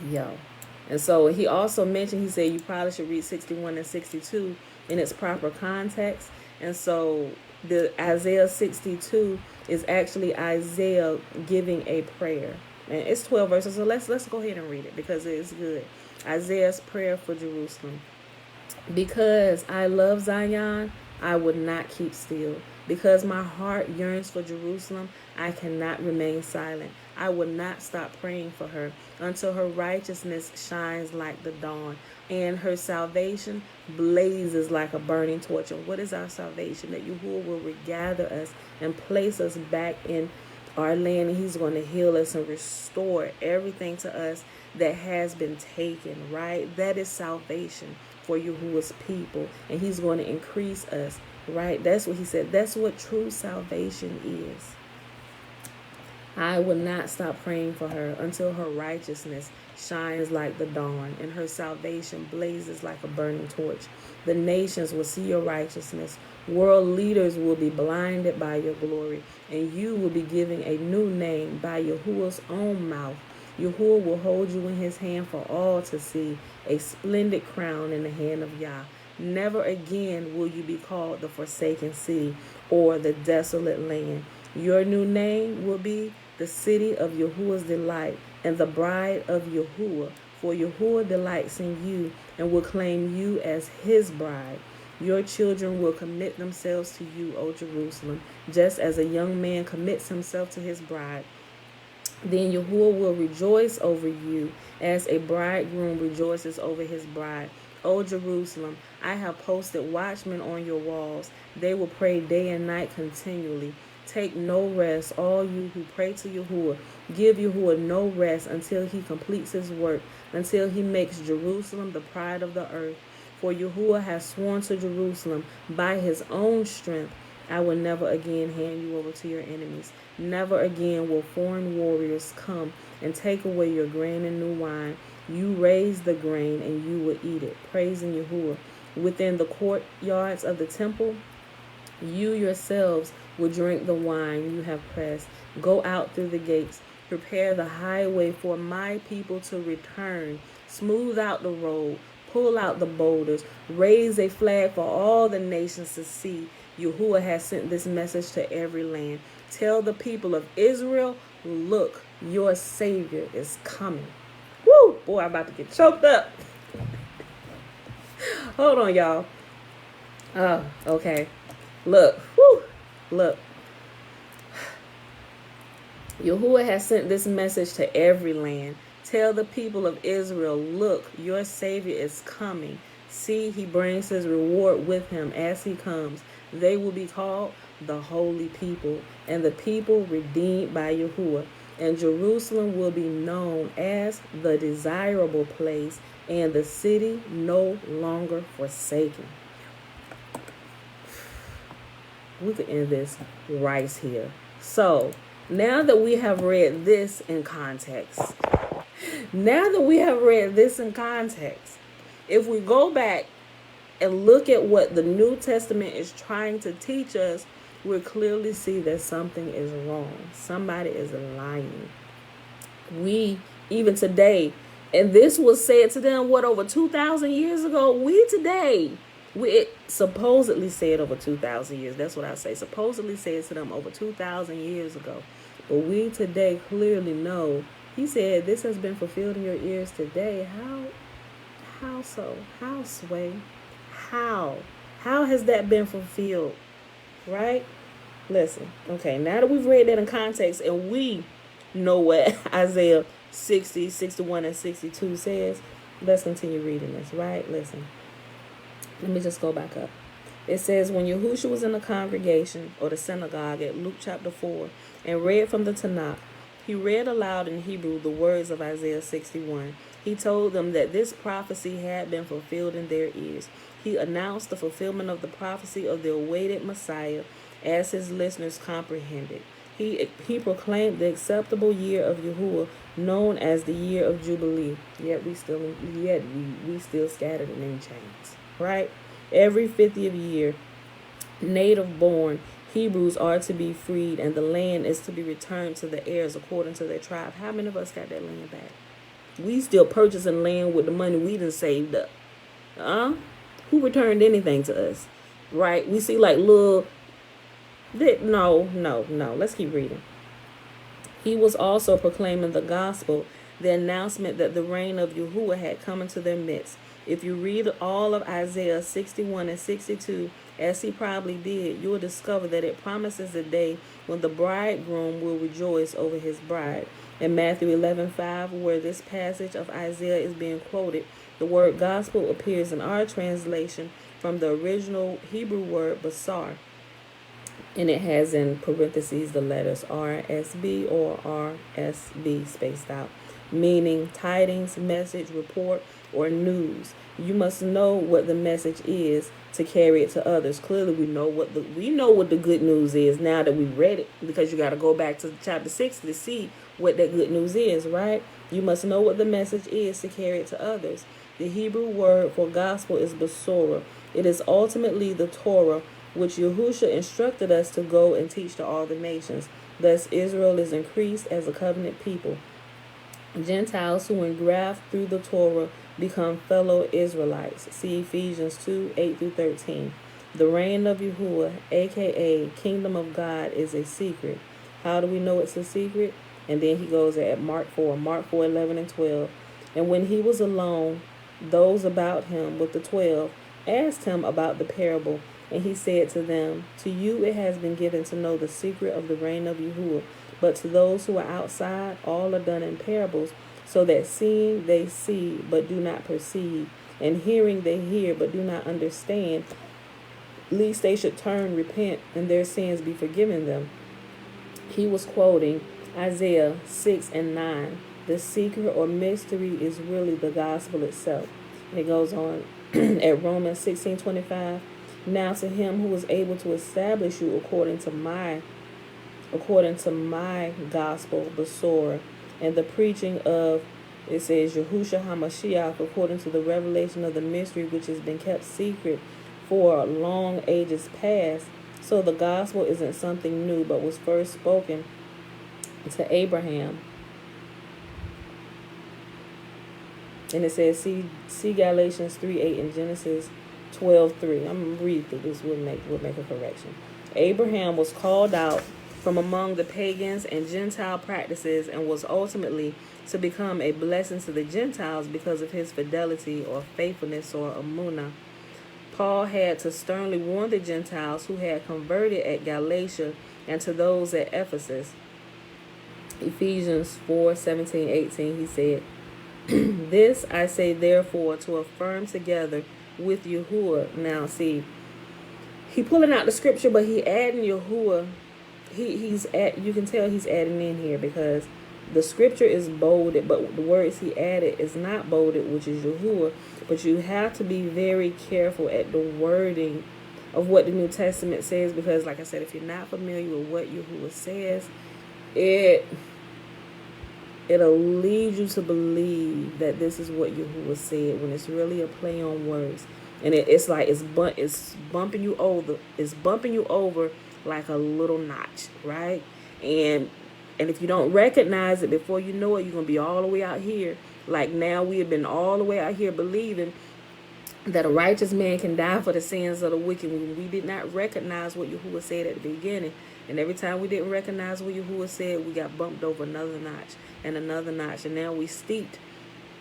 A: Yo. And so he also mentioned, he said you probably should read 61 and 62 in its proper context. And so the Isaiah 62 is actually Isaiah giving a prayer. And it's 12 verses, so let's go ahead and read it because it is good. Isaiah's prayer for Jerusalem. Because I love Zion, I would not keep still. Because my heart yearns for Jerusalem, I cannot remain silent. I will not stop praying for her until her righteousness shines like the dawn and her salvation blazes like a burning torch. And what is our salvation? That Yahuwah will regather us and place us back in our land, and he's going to heal us and restore everything to us that has been taken, right? That is salvation for Yahuwah's people, and he's going to increase us, right? That's what he said. That's what true salvation is. I will not stop praying for her until her righteousness shines like the dawn and her salvation blazes like a burning torch. The nations will see your righteousness. World leaders will be blinded by your glory, and you will be given a new name by Yahuwah's own mouth. Yahuwah will hold you in his hand for all to see, a splendid crown in the hand of Yah. Never again will you be called the forsaken city or the desolate land. Your new name will be the city of Yahuwah's delight and the bride of Yahuwah. For Yahuwah delights in you and will claim you as his bride. Your children will commit themselves to you, O Jerusalem, just as a young man commits himself to his bride. Then Yahuwah will rejoice over you as a bridegroom rejoices over his bride. O Jerusalem, I have posted watchmen on your walls. They will pray day and night continually. Take no rest, all you who pray to Yahuwah. Give Yahuwah no rest until he completes his work, until he makes Jerusalem the pride of the earth. For Yahuwah has sworn to Jerusalem by his own strength, I will never again hand you over to your enemies. Never again will foreign warriors come and take away your grain and new wine. You raise the grain and you will eat it, praising Yahuwah. Within the courtyards of the temple, you yourselves will drink the wine you have pressed. Go out through the gates. Prepare the highway for my people to return. Smooth out the road. pull out the boulders, raise a flag for all the nations to see. Yahuwah has sent this message to every land. Tell the people of Israel, look, your Savior is coming. Woo! Boy, I'm about to get choked up. Hold on, y'all. Oh, okay. Look. Woo! Look. Yahuwah has sent this message to every land. Tell the people of Israel, look, your Savior is coming. See, he brings his reward with him as he comes. They will be called the holy people, and the people redeemed by Yahuwah. And Jerusalem will be known as the desirable place, and the city no longer forsaken. We could end this right here. So, now that we have read this in context, if we go back and look at what the New Testament is trying to teach us, we'll clearly see that something is wrong. Somebody is lying. We, even today, and this was said to them, over 2,000 years ago? We supposedly said over 2,000 years. That's what I say. Supposedly said to them over 2,000 years ago. But we today clearly know. He said, this has been fulfilled in your ears today. How so? How, Sway? How? How has that been fulfilled? Right? Listen. Okay, now that we've read that in context and we know what Isaiah 60, 61, and 62 says, let's continue reading this, right? Listen. Let me just go back up. It says, when Yahushua was in the congregation or the synagogue at Luke chapter 4 and read from the Tanakh, he read aloud in Hebrew the words of Isaiah 61. He told them that this prophecy had been fulfilled in their ears. He announced the fulfillment of the prophecy of the awaited Messiah as his listeners comprehended. He proclaimed the acceptable year of Yahuwah, known as the year of Jubilee. Yet we still scattered and in chains. Right? Every 50th year, native-born Hebrews are to be freed, and the land is to be returned to the heirs according to their tribe. How many of us got that land back? We still purchasing land with the money we done saved up. Who returned anything to us? Right? We see like little... No. Let's keep reading. He was also proclaiming the gospel, the announcement that the reign of Yahuwah had come into their midst. If you read all of Isaiah 61 and 62, as he probably did, you will discover that it promises a day when the bridegroom will rejoice over his bride. In Matthew 11:5, where this passage of Isaiah is being quoted, the word gospel appears in our translation from the original Hebrew word basar, and it has in parentheses the letters RSB or RSB spaced out, meaning tidings, message, report, or news. You must know what the message is to carry it to others. Clearly, we know what the good news is now that we've read it, because you got to go back to chapter 6 to see what that good news is, right? You must know what the message is to carry it to others. The Hebrew word for gospel is besorah. It is ultimately the Torah, which Yahushua instructed us to go and teach to all the nations. Thus, Israel is increased as a covenant people. Gentiles who engraft through the Torah become fellow Israelites. See Ephesians 2, 8 through 13. The reign of Yahuwah, aka Kingdom of God, is a secret. How do we know it's a secret? And then he goes at Mark 4, 11 and 12. And when he was alone, those about him with the 12 asked him about the parable. And he said to them, to you it has been given to know the secret of the reign of Yahuwah. But to those who are outside, all are done in parables, so that seeing they see, but do not perceive, and hearing they hear, but do not understand, lest they should turn, repent, and their sins be forgiven them. He was quoting Isaiah 6 and 9. The secret or mystery is really the gospel itself. And it goes on at Romans 16:25. Now to him who is able to establish you according to my gospel, Besorah, and the preaching of, it says, Yahushua HaMashiach, according to the revelation of the mystery which has been kept secret for long ages past. So the gospel isn't something new, but was first spoken to Abraham And it says, see Galatians 3:8 and Genesis 12:3. I'm going to read through this. We'll make a correction. Abraham was called out from among the pagans and Gentile practices and was ultimately to become a blessing to the Gentiles because of his fidelity or faithfulness or amunah. Paul had to sternly warn the Gentiles who had converted at Galatia and to those at Ephesus. Ephesians 4:17-18, he said, this I say therefore to affirm together with Yahuwah. Now see, he pulling out the scripture, but he adding Yahuwah. You can tell he's adding in here because the scripture is bolded, but the words he added is not bolded, which is Yahuwah. But you have to be very careful at the wording of what the New Testament says, because like I said, if you're not familiar with what Yahuwah says, it'll lead you to believe that this is what Yahuwah said when it's really a play on words. And it's like it's bumping you over like a little notch, right? And if you don't recognize it before you know it, you're going to be all the way out here. Like now we have been all the way out here believing that a righteous man can die for the sins of the wicked when we did not recognize what Yahuwah said at the beginning. And every time we didn't recognize what Yahuwah said, we got bumped over another notch and another notch. And now we steeped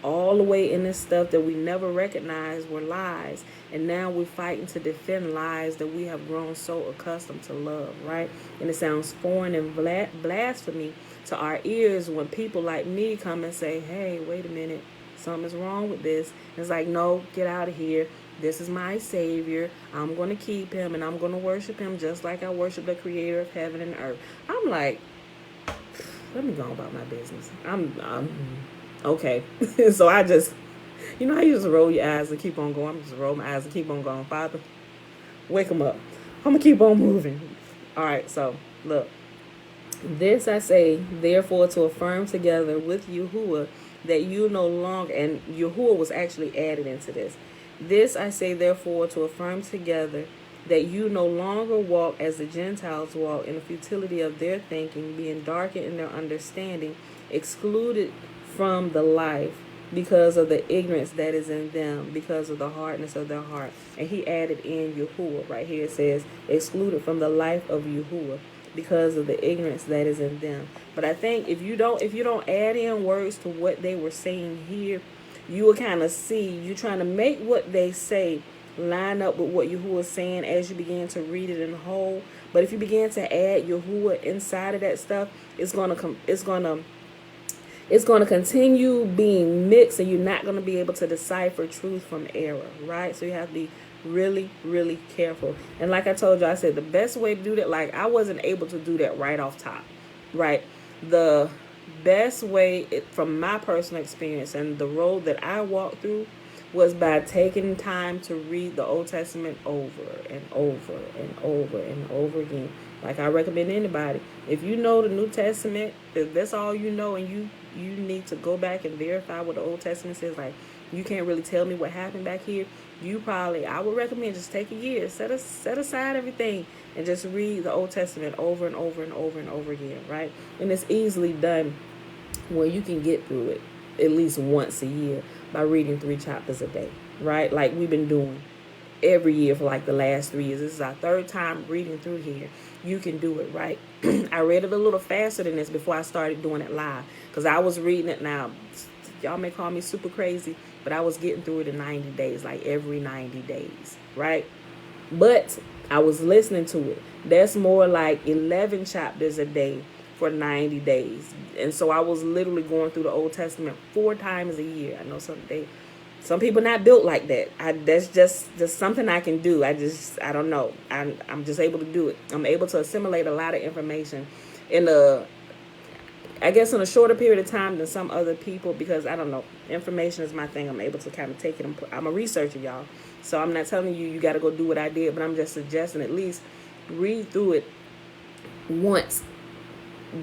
A: all the way in this stuff that we never recognized were lies. And now we're fighting to defend lies that we have grown so accustomed to love, right? And it sounds foreign and blasphemy to our ears when people like me come and say, hey, wait a minute, something's wrong with this. It's like, no, get out of here. This is my Savior. I'm going to keep him and I'm going to worship him just like I worship the creator of heaven and earth. I'm like, let me go about my business. Okay. So I just, how you just roll your eyes and keep on going. I'm just roll my eyes and keep on going. Father, wake them up. I'm going to keep on moving. All right. So look, this I say, therefore, to affirm together with Yahuwah that you no longer, and Yahuwah was actually added into this. This I say, therefore, to affirm together that you no longer walk as the Gentiles walk in the futility of their thinking, being darkened in their understanding, excluded from the life because of the ignorance that is in them, because of the hardness of their heart. And he added in Yahuwah. Right here it says, excluded from the life of Yahuwah because of the ignorance that is in them. But I think if you don't add in words to what they were saying here, you will kind of see, you trying to make what they say line up with what Yahuwah is saying as you begin to read it in whole. But if you begin to add Yahuwah inside of that stuff, it's gonna continue being mixed, and you're not gonna be able to decipher truth from error, right? So you have to be really, really careful. And like I told you, I said the best way to do that, like I wasn't able to do that right off top, right? The best way, from my personal experience and the road that I walked through, was by taking time to read the Old Testament over and over and over and over again. Like I recommend anybody, if you know the New Testament, if that's all you know, and you need to go back and verify what the Old Testament says, like you can't really tell me what happened back here, I would recommend just take a year, set aside everything and just read the Old Testament over and over and over and over again, right? And it's easily done where you can get through it at least once a year by reading 3 chapters a day, right? Like we've been doing every year for like the last 3 years. This is our 3rd time reading through here. You can do it, right? I read it a little faster than this before I started doing it live, because I was reading it. Now y'all may call me super crazy, but I was getting through it in 90 days, like every 90 days, right? But I was listening to it. That's more like 11 chapters a day for 90 days. And so I was literally going through the Old Testament 4 times a year. I know some people not built like that. That's just something I can do. I don't know. I'm just able to do it. I'm able to assimilate a lot of information in a shorter period of time than some other people, because I don't know. Information is my thing. I'm able to kind of take it. I'm a researcher, y'all. So I'm not telling you got to go do what I did, but I'm just suggesting at least read through it once.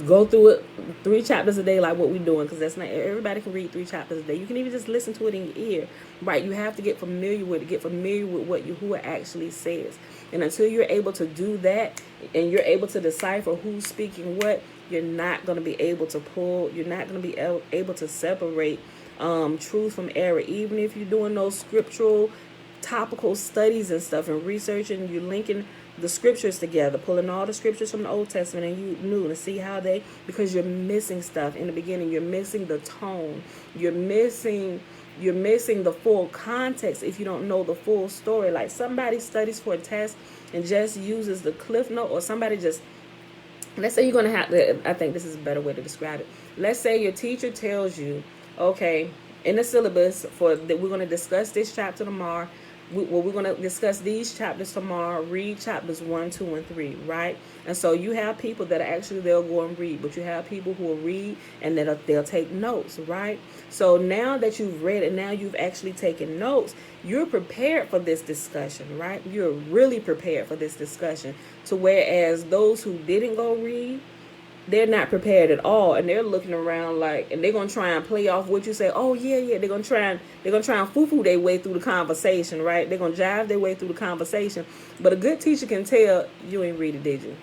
A: Go through it 3 chapters a day, like what we're doing, because that's not everybody can read 3 chapters a day. You can even just listen to it in your ear, right? You have to get familiar with what Yahuwah actually says. And until you're able to do that, and you're able to decipher who's speaking what, you're not going to be able to able to separate truth from error. Even if you're doing those scriptural topical studies and stuff and researching, you're linking the scriptures together, pulling all the scriptures from the Old Testament and you New, to see how they, because you're missing stuff in the beginning. You're missing the tone. You're missing the full context if you don't know the full story. Like somebody studies for a test and just uses the cliff note, or somebody just, let's say you're going to have to, I think this is a better way to describe it. Let's say your teacher tells you, okay, in the syllabus for that, we're going to discuss this chapter tomorrow. We're going to discuss these chapters tomorrow. Read chapters 1, 2, and 3, right? And so you have people that actually, they'll go and read, but you have people who will read and they'll take notes, right? So now that you've read it, now you've actually taken notes, you're prepared for this discussion, right? You're really prepared for this discussion. So whereas those who didn't go read, they're not prepared at all, and they're looking around like, and they're gonna try and play off what you say. Oh yeah, they're gonna try and foo-foo their way through the conversation, right? They're gonna jive their way through the conversation. But a good teacher can tell you ain't read it, did you?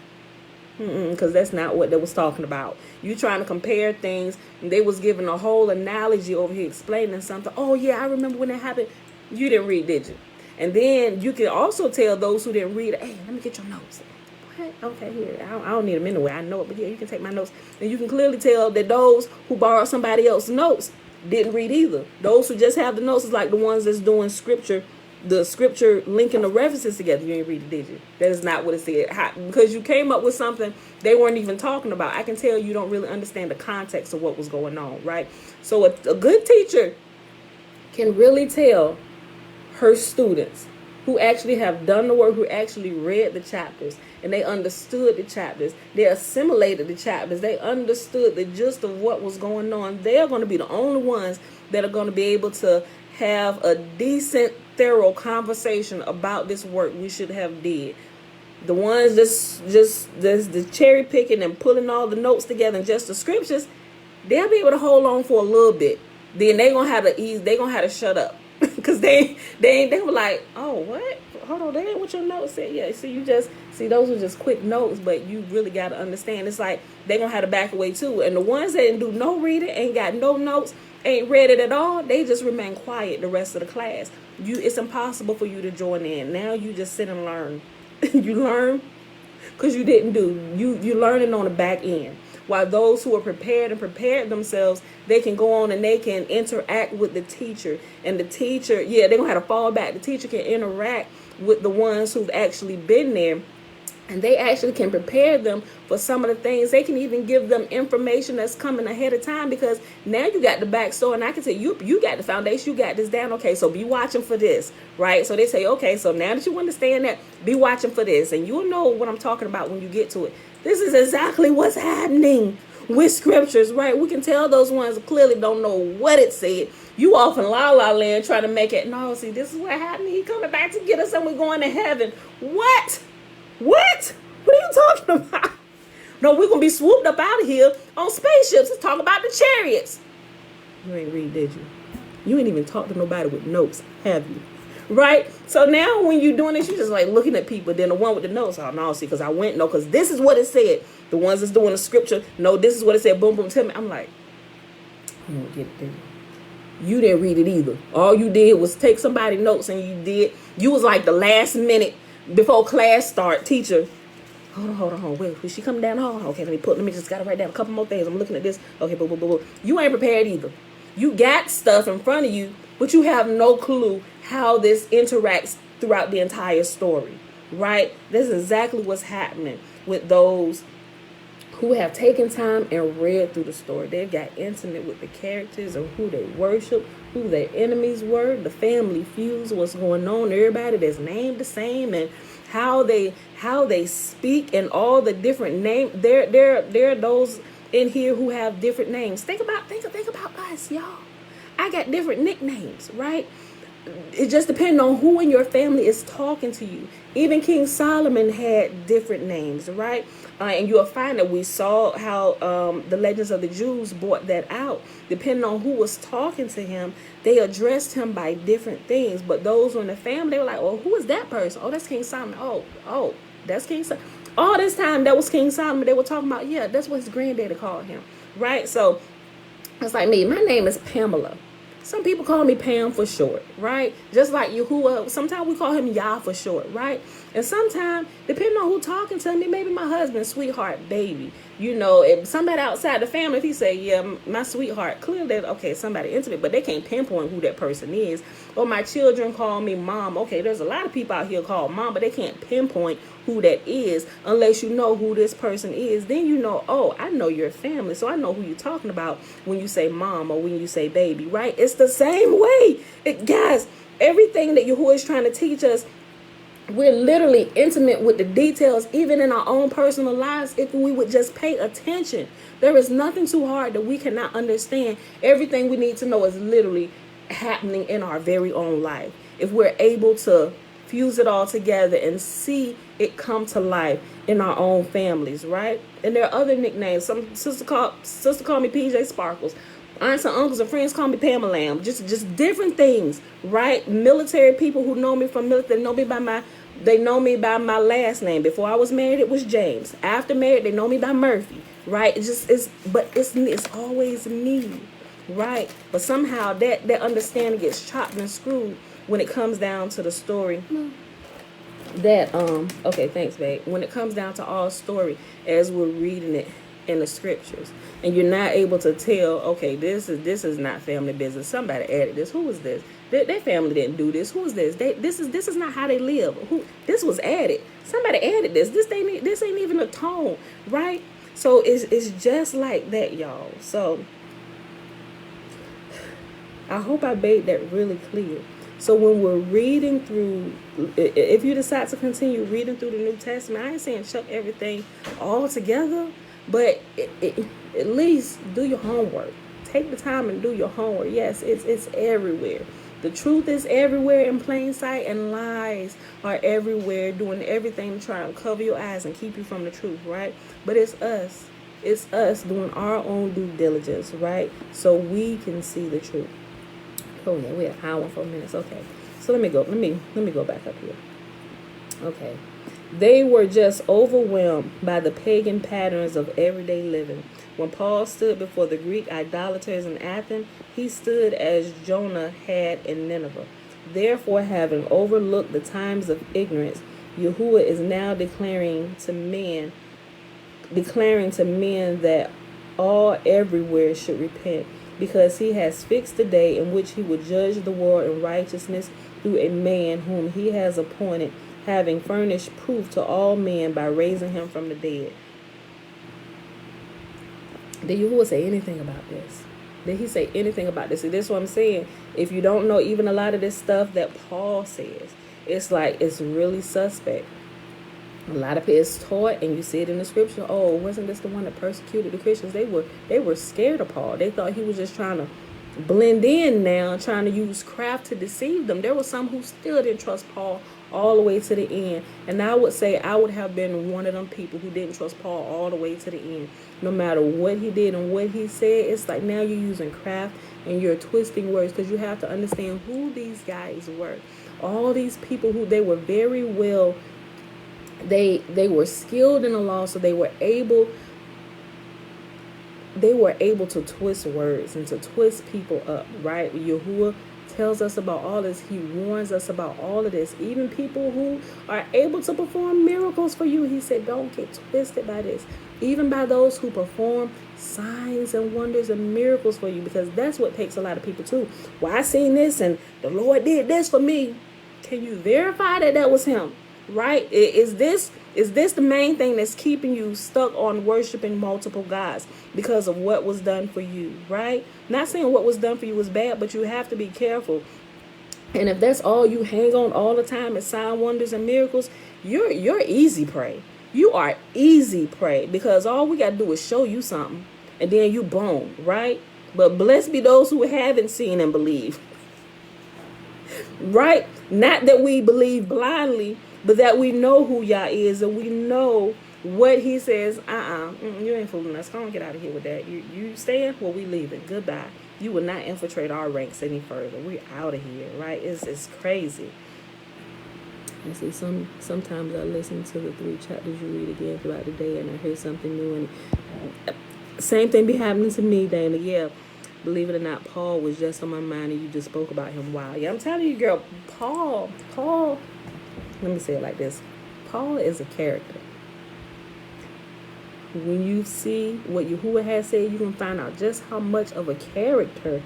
A: Because that's not what they was talking about. You trying to compare things, and they was giving a whole analogy over here, explaining something. Oh yeah, I remember when that happened. You didn't read, did you? And then you can also tell those who didn't read, hey, let me get your notes. Okay, here, I don't need them anyway. I know it, but yeah, you can take my notes. And you can clearly tell that those who borrowed somebody else's notes didn't read either. Those who just have the notes is like the ones that's doing scripture, the scripture linking the references together. You ain't read it, did you? That is not what it said. Because you came up with something they weren't even talking about. I can tell you don't really understand the context of what was going on, right? So a good teacher can really tell her students who actually have done the work, who actually read the chapters, and they understood the chapters. They assimilated the chapters. They understood the gist of what was going on. They're going to be the only ones that are going to be able to have a decent, thorough conversation about this work we should have did. The ones just the cherry picking and pulling all the notes together and just the scriptures, they'll be able to hold on for a little bit. Then they're going to have to ease. They're going to have to shut up. Because they were like, oh, what? Hold on, that ain't what your notes said. Yeah, see, those are just quick notes, but you really got to understand. It's like they're going to have to back away too. And the ones that didn't do no reading, ain't got no notes, ain't read it at all, they just remain quiet the rest of the class. It's impossible for you to join in. Now you just sit and learn. You learn because you didn't do. You learning on the back end. While those who are prepared and prepared themselves, they can go on and they can interact with the teacher. And the teacher, they're going to have to fall back. The teacher can interact with the ones who've actually been there. And they actually can prepare them for some of the things. They can even give them information that's coming ahead of time, because now you got the backstory. And I can tell you got the foundation. You got this down. Okay, so be watching for this, right? So they say, okay, so now that you understand that, be watching for this. And you'll know what I'm talking about when you get to it. This is exactly what's happening with scriptures, right? We can tell those ones clearly don't know what it said. You off in La La Land trying to make it, no, see, this is what happened. He coming back to get us and we're going to heaven. What? What are you talking about? No, we're going to be swooped up out of here on spaceships. Let's talk about the chariots. You ain't read, did you? You ain't even talk to nobody with notes, have you? Right? So now when you're doing this, you're just like looking at people. Then the one with the notes, oh, no, see, because I went, no, because this is what it said. The ones that's doing the scripture, no, this is what it said. Boom, boom, tell me. I'm like, you don't get it, did you? You didn't read it either. All you did was take somebody's notes, and you was like the last minute before class start, teacher, hold on, wait, was she coming down the hall? Okay, let me just gotta write down a couple more things. I'm looking at this. Okay, boom. You ain't prepared either. You got stuff in front of you, but you have no clue how this interacts throughout the entire story, right? This is exactly what's happening with those who have taken time and read through the story. They've got intimate with the characters of who they worship, who their enemies were, the family feuds, what's going on, everybody that's named the same, and how they speak, and all the different names. There are those in here who have different names. Think about us, y'all. I got different nicknames, right? It just depends on who in your family is talking to you. Even King Solomon had different names, right? And you'll find that we saw how the Legends of the Jews brought that out. Depending on who was talking to him, they addressed him by different things. But those who in the family, they were like, oh, who is that person? Oh, that's King Solomon. Oh, that's King Solomon. All this time, that was King Solomon. They were talking about, that's what his granddaddy called him, right? So it's like me. My name is Pamela. Some people call me Pam for short, right? Just like Yahuwah, sometimes we call him Yah for short, right? And sometimes, depending on who talking to me, maybe my husband, sweetheart, baby. If somebody outside the family, if he say, yeah, my sweetheart, clearly, okay, somebody intimate, but they can't pinpoint who that person is. Or my children call me mom. Okay, there's a lot of people out here called mom, but they can't pinpoint who that is unless you know who this person is. Then you know, oh, I know your family, so I know who you're talking about when you say mom or when you say baby, right? It's the same way. Guys, everything that Yahuwah is trying to teach us, we're literally intimate with the details, even in our own personal lives, if we would just pay attention. There is nothing too hard that we cannot understand. Everything we need to know is literally happening in our very own life. If we're able to fuse it all together and see it come to life in our own families, right? And there are other nicknames. Some sister call me PJ Sparkles. Aunts and uncles and friends call me Pamela Lamb. Just different things, right? Military people who know me from military, they know me by my last name. Before I was married, it was James. After married, they know me by Murphy, right? It's always me, right? But somehow that understanding gets chopped and screwed when it comes down to the story. Okay, thanks, babe. When it comes down to our story as we're reading it in the scriptures, and you're not able to tell, okay, this is not family business. Somebody added this. Who was this? Their family didn't do this. Who is this? This is not how they live. This was added. Somebody added this. This ain't even a tone, right? So it's just like that, y'all. So I hope I made that really clear. So when we're reading through, if you decide to continue reading through the New Testament, I ain't saying chuck everything all together, but at least do your homework. Take the time and do your homework. Yes, it's everywhere. The truth is everywhere in plain sight, and lies are everywhere, doing everything to try and cover your eyes and keep you from the truth, right? But it's us. It's us doing our own due diligence, right? So we can see the truth. Oh yeah, we had an hour 4 minutes. Okay, so let me go back up here. Okay, they were just overwhelmed by the pagan patterns of everyday living. When Paul stood before the Greek idolaters in Athens, he stood as Jonah had in Nineveh. Therefore, having overlooked the times of ignorance, Yahuwah is now declaring to men that all everywhere should repent, because he has fixed the day in which he will judge the world in righteousness through a man whom he has appointed, having furnished proof to all men by raising him from the dead. Did Yahuwah say anything about this? Did he say anything about this? See, this is what I'm saying. If you don't know even a lot of this stuff that Paul says, it's like it's really suspect. A lot of people is taught, and you see it in the scripture. Oh, wasn't this the one that persecuted the Christians? They were scared of Paul. They thought he was just trying to blend in now, trying to use craft to deceive them. There were some who still didn't trust Paul all the way to the end. And I would say I would have been one of them people who didn't trust Paul all the way to the end. No matter what he did and what he said, it's like now you're using craft and you're twisting words, because you have to understand who these guys were. All these people who they were very well, they were skilled in the law, so they were able to twist words and to twist people up, right? Yahuwah tells us about all this. He warns us about all of this. Even people who are able to perform miracles for you, he said, don't get twisted by this. Even by those who perform signs and wonders and miracles for you, because that's what takes a lot of people too. Well, I seen this and the Lord did this for me. Can you verify that was him? Right? Is this the main thing that's keeping you stuck on worshiping multiple gods because of what was done for you? Right? Not saying what was done for you was bad, but you have to be careful. And if that's all you hang on all the time is sign, wonders, and miracles, you're easy prey. You are easy prey, because all we got to do is show you something and then you boom, right? But blessed be those who haven't seen and believe. Right? Not that we believe blindly, but that we know who Yah is, and we know what he says. You ain't fooling us. Come on, get out of here with that. You staying? Well, we leaving. Goodbye. You will not infiltrate our ranks any further. We're out of here, right? It's crazy. You see, sometimes I listen to the 3 chapters you read again throughout the day, and I hear something new, and same thing be happening to me, Dana. Yeah. believe it or not, Paul was just on my mind, and you just spoke about him. Wow. Yeah, I'm telling you, girl, Paul, let me say it like this. Paul is a character. When you see what Yahuwah has said, you can find out just how much of a character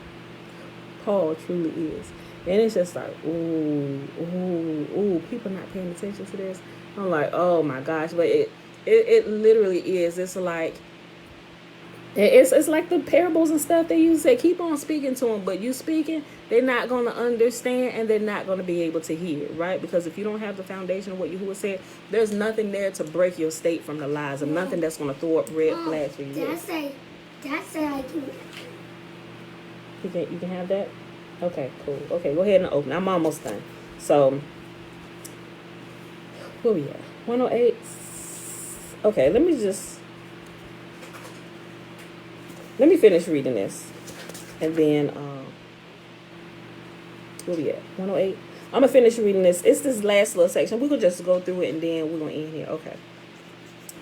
A: Paul truly is. And it's just like, ooh, people not paying attention to this. I'm like, oh my gosh. But it literally is. It's like, it's like the parables and stuff they used to say, keep on speaking to them, but you speaking, they're not going to understand, and they're not going to be able to hear, right? Because if you don't have the foundation of what Yahuwah said, there's nothing there to break your state from the lies, and nothing that's going to throw up red flags for you.
B: Dad say I can.
A: You can have that? Okay, cool. Okay, go ahead and open. I'm almost done. So, where we at? 108. Okay, let me finish reading this. And then, where we at? 108. I'm going to finish reading this. It's this last little section. We're going to just go through it, and then we're going to end here. Okay.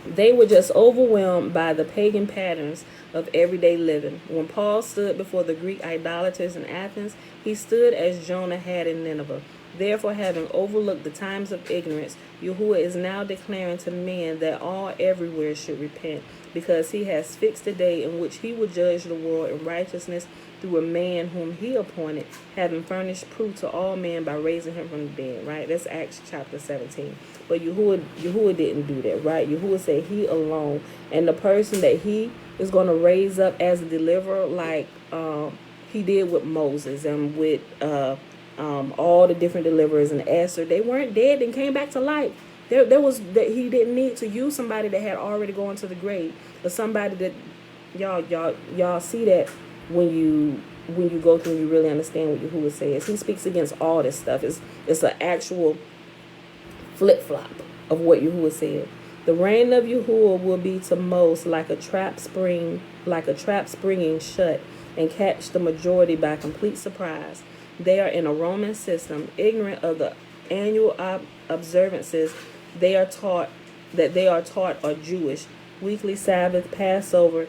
A: They were just overwhelmed by the pagan patterns of everyday living. When Paul stood before the Greek idolaters in Athens, he stood as Jonah had in Nineveh. Therefore, having overlooked the times of ignorance, Yahuwah is now declaring to men that all everywhere should repent, because he has fixed a day in which he will judge the world in righteousness through a man whom he appointed, having furnished proof to all men by raising him from the dead. Right? That's Acts chapter 17. But Yahuwah didn't do that, right? Yahuwah said he alone, and the person that he is going to raise up as a deliverer, like he did with Moses and with all the different deliverers and Esther. They weren't dead and came back to life. There was that he didn't need to use somebody that had already gone to the grave, but somebody that y'all see that when you go through and you really understand what Yahuwah says. He speaks against all this stuff. It's an actual flip-flop of what Yahuwah said. The reign of Yahuwah will be to most like a trap springing shut, and catch the majority by complete surprise. They are in a Roman system, ignorant of the annual observances they are taught are Jewish. Weekly Sabbath, Passover,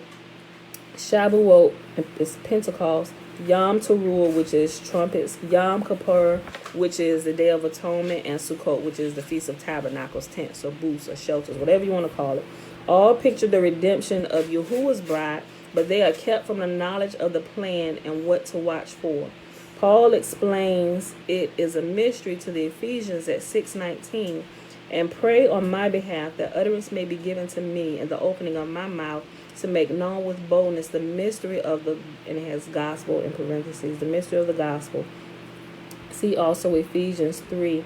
A: Shavuot is Pentecost, Yom Teruah, which is trumpets, Yom Kippur, which is the Day of Atonement, and Sukkot, which is the Feast of Tabernacles, tents or booths or shelters, whatever you want to call it. All picture the redemption of Yahuwah's bride, but they are kept from the knowledge of the plan and what to watch for. Paul explains it is a mystery to the Ephesians at 6:19, and pray on my behalf that utterance may be given to me and the opening of my mouth to make known with boldness the mystery of the, and it has gospel in parentheses, the mystery of the gospel. See also Ephesians 3,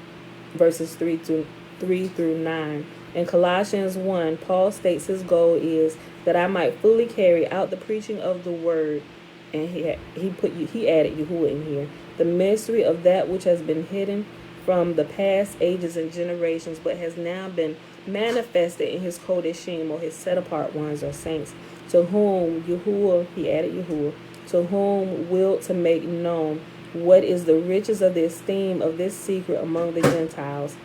A: verses 3 through 9. In Colossians 1, Paul states his goal is that I might fully carry out the preaching of the word, and he added Yahuwah in here, the mystery of that which has been hidden from the past ages and generations, but has now been manifested in his Kodeshim, or his set-apart ones or saints, to whom Yahuwah, he added Yahuwah, to whom will to make known what is the riches of the esteem of this secret among the Gentiles.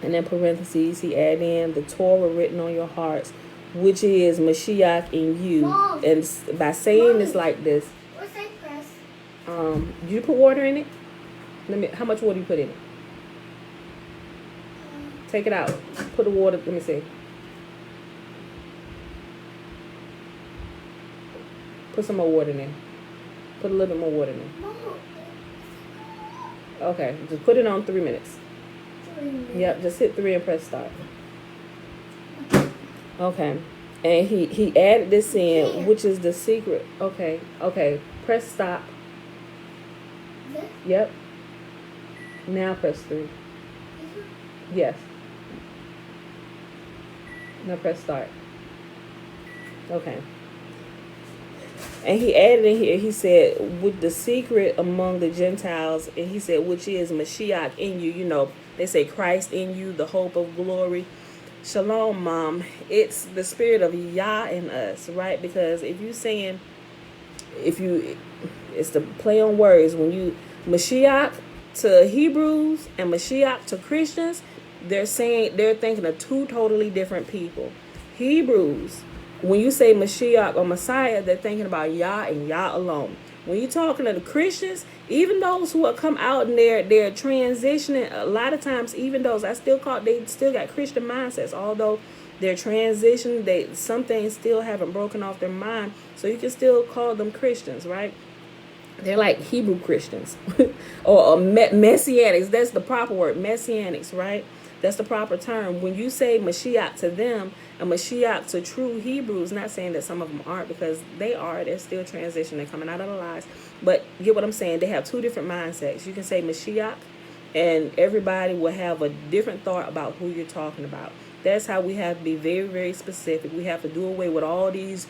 A: And in parentheses, he added in the Torah written on your hearts, which is Mashiach in you.
B: Mom.
A: And by saying this like this,
B: What's that press?
A: you put water in it? How much water you put in it? Take it out. Put the water, let me see. Put some more water in there. Put a little bit more water in there.
B: Mom.
A: Okay, just put it on 3 minutes.
B: 3 minutes.
A: Yep, just hit 3 and press start. Okay. And he added this in, which is the secret. Okay. Press stop.
B: This?
A: Yep. Now press 3. Yes. Now press start. Okay. And he added in here, he said, with the secret among the Gentiles, and he said, which is Mashiach in you. You know, they say Christ in you, the hope of glory. Shalom, Mom. It's the spirit of Yah in us, right? Because if you saying, it's the play on words. When you, Mashiach to Hebrews and Mashiach to Christians, they're thinking of two totally different people. Hebrews when you say Mashiach or Messiah, they're thinking about Yah and Yah alone. When you're talking to the Christians, even those who have come out and they're transitioning, a lot of times, even those they still got Christian mindsets, although they're transitioning, some things still haven't broken off their mind. So you can still call them Christians, right? They're like Hebrew Christians or Messianics. That's the proper word, Messianics, right? That's the proper term. When you say Mashiach to them and Mashiach to true Hebrews, not saying that some of them aren't, because they are. They're still transitioning, coming out of the lies. But get what I'm saying? They have two different mindsets. You can say Mashiach, and everybody will have a different thought about who you're talking about. That's how we have to be very, very specific. We have to do away with all these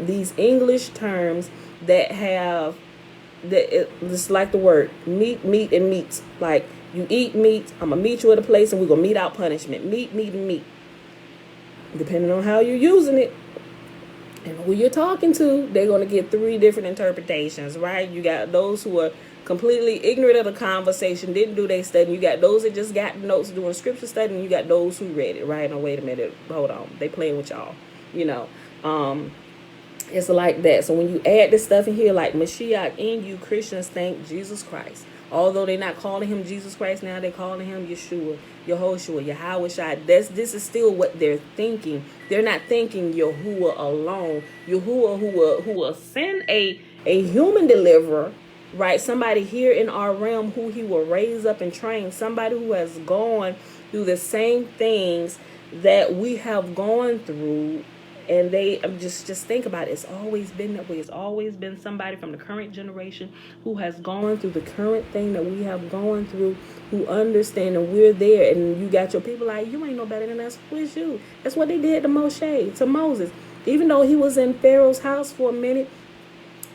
A: these English terms that have it's like the word meat, and meat. Like, you eat meat, I'm gonna meet you at a place and we're gonna mete out punishment. Meat, and meat. Depending on how you're using it and who you're talking to, they're gonna get three different interpretations, right? You got those who are completely ignorant of the conversation, didn't do their study. You got those that just got notes doing scripture study, and you got those who read it, right? Now, wait a minute, hold on, they playing with y'all, It's like that. So when you add this stuff in here, like Mashiach in you, Christians think Jesus Christ. Although they're not calling him Jesus Christ now, they're calling him Yeshua, Yehoshua, YAHUAH. This is still what they're thinking. They're not thinking YAHUAH alone. YAHUAH who will send a human deliverer, right? Somebody here in our realm who he will raise up and train. Somebody who has gone through the same things that we have gone through. And they just think about it. It's always been that way. It's always been somebody from the current generation who has gone through the current thing that we have gone through, who understand, and we're there. And you got your people like, you ain't no better than us. Who is you? That's what they did to Moses. Even though he was in Pharaoh's house for a minute,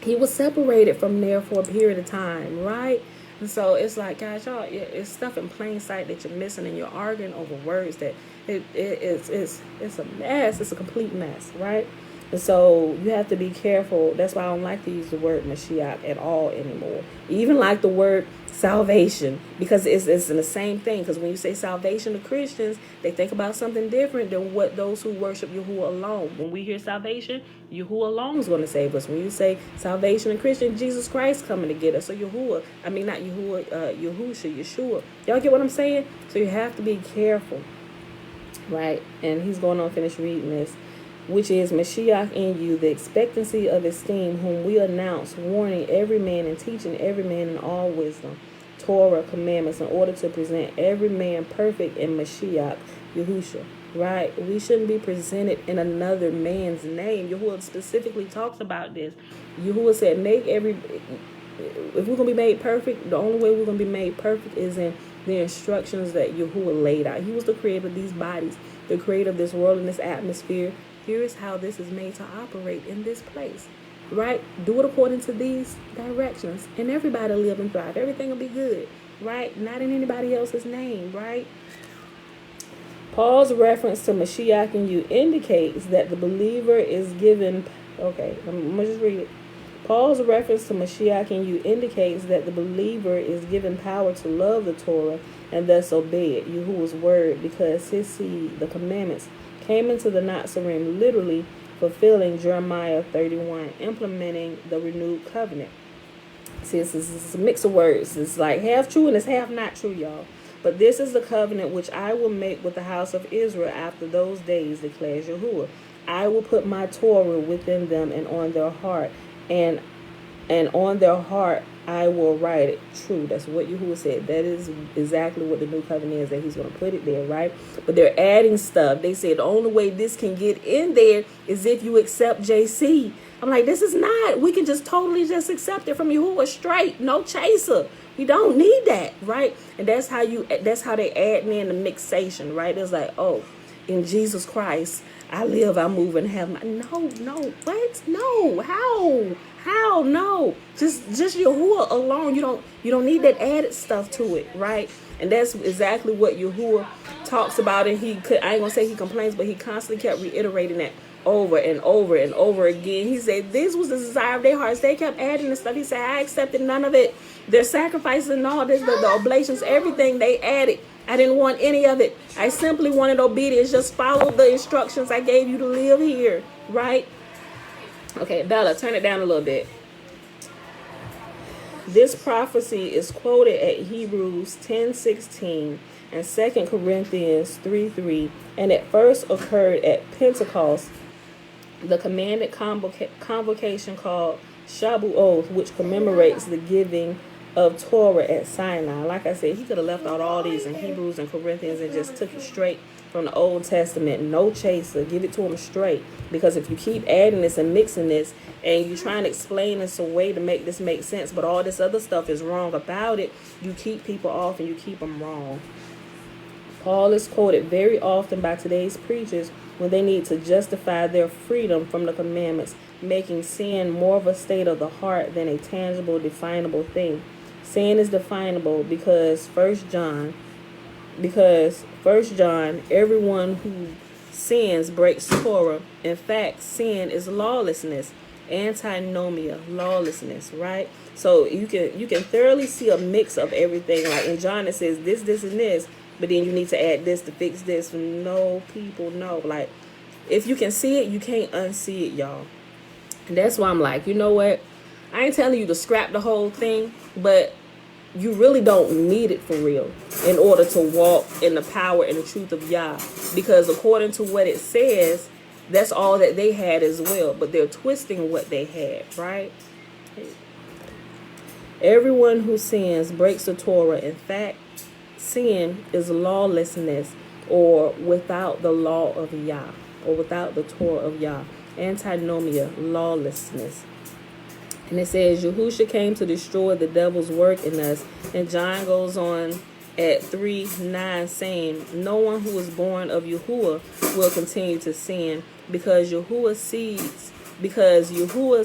A: he was separated from there for a period of time, right? And so it's like, guys, y'all, it's stuff in plain sight that you're missing, and you're arguing over words that it's a mess. It's a complete mess, right? And so you have to be careful. That's why I don't like to use the word Mashiach at all anymore. Even like the word salvation, because it's in the same thing. Because when you say salvation to Christians, they think about something different than what those who worship Yahuwah alone. When we hear salvation, Yahuwah alone is going to save us. When you say salvation to Christian, Jesus Christ coming to get us. So Yahuwah, I mean not Yahuwah, Yahusha, Yeshua. Y'all get what I'm saying? So you have to be careful, right? And he's going on, finish reading this, which is Mashiach in you, the expectancy of esteem, whom we announce, warning every man and teaching every man in all wisdom, Torah, commandments, in order to present every man perfect in Mashiach, Yahusha, right? We shouldn't be presented in another man's name. Yahuwah specifically talks about this. Yahuwah said, if we're going to be made perfect, the only way we're going to be made perfect is in the instructions that Yahuwah laid out. He was the creator of these bodies, the creator of this world and this atmosphere. Here is how this is made to operate in this place, right? Do it according to these directions, and everybody will live and thrive. Everything will be good, right? Not in anybody else's name, right? Paul's reference to Mashiach in you indicates that the believer is given... Okay, I'm going to just read it. Paul's reference to Mashiach in you indicates that the believer is given power to love the Torah and thus obey it, Yahuwah's word, because his seed, the commandments, came into the Nazarene, literally fulfilling Jeremiah 31, implementing the renewed covenant. See, it's a mix of words. It's like half true and it's half not true, y'all. But this is the covenant which I will make with the house of Israel after those days, declares Yahuwah. I will put my Torah within them and on their heart, and on their heart I will write it. True, that's what Yahuwah said. That is exactly what the new covenant is, that he's going to put it there, right? But they're adding stuff. They said the only way this can get in there is if you accept JC. I'm like, this is not. We can just totally just accept it from Yahuwah straight, no chaser. We don't need that, right? And that's how they add in the mixation, right? It's like, oh, in Jesus Christ, I live, I move, and have my... No, what? No, how? No. Just Yahuwah alone. You don't need that added stuff to it, right? And that's exactly what Yahuwah talks about. And I ain't gonna say he complains, but he constantly kept reiterating that over and over and over again. He said this was the desire of their hearts. They kept adding the stuff. He said, I accepted none of it. Their sacrifices and all this, the oblations, everything they added. I didn't want any of it. I simply wanted obedience. Just follow the instructions I gave you to live here, right? Okay, Bella, turn it down a little bit. This prophecy is quoted at Hebrews 10:16 and 2 Corinthians 3:3, and it first occurred at Pentecost, the commanded convocation called Shabuoth, which commemorates the giving of Torah at Sinai. Like I said, he could have left out all these in Hebrews and Corinthians and just took it straight from the Old Testament. No chaser. Give it to them straight. Because if you keep adding this and mixing this and you try and explain this away to make this make sense, but all this other stuff is wrong about it, you keep people off and you keep them wrong. Paul is quoted very often by today's preachers when they need to justify their freedom from the commandments, making sin more of a state of the heart than a tangible, definable thing. Sin is definable because First John, everyone who sins breaks Torah. In fact, sin is lawlessness, antinomia, lawlessness, right? So you can thoroughly see a mix of everything. Like in John, it says this, and this, but then you need to add this to fix this. No, people, no. Like, if you can see it, you can't unsee it, y'all. And that's why I'm like, you know what? I ain't telling you to scrap the whole thing, but you really don't need it for real in order to walk in the power and the truth of Yah. Because according to what it says, that's all that they had as well. But they're twisting what they had, right? Everyone who sins breaks the Torah. In fact, sin is lawlessness, or without the law of Yah, or without the Torah of Yah. Antinomia, lawlessness. And it says, Yahushua came to destroy the devil's work in us. And John goes on at 3:9 saying, no one who is born of Yahuwah will continue to sin, because Yahuwah's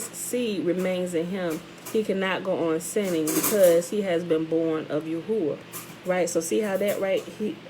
A: seed remains in him. He cannot go on sinning because he has been born of Yahuwah. Right? So see how that, right?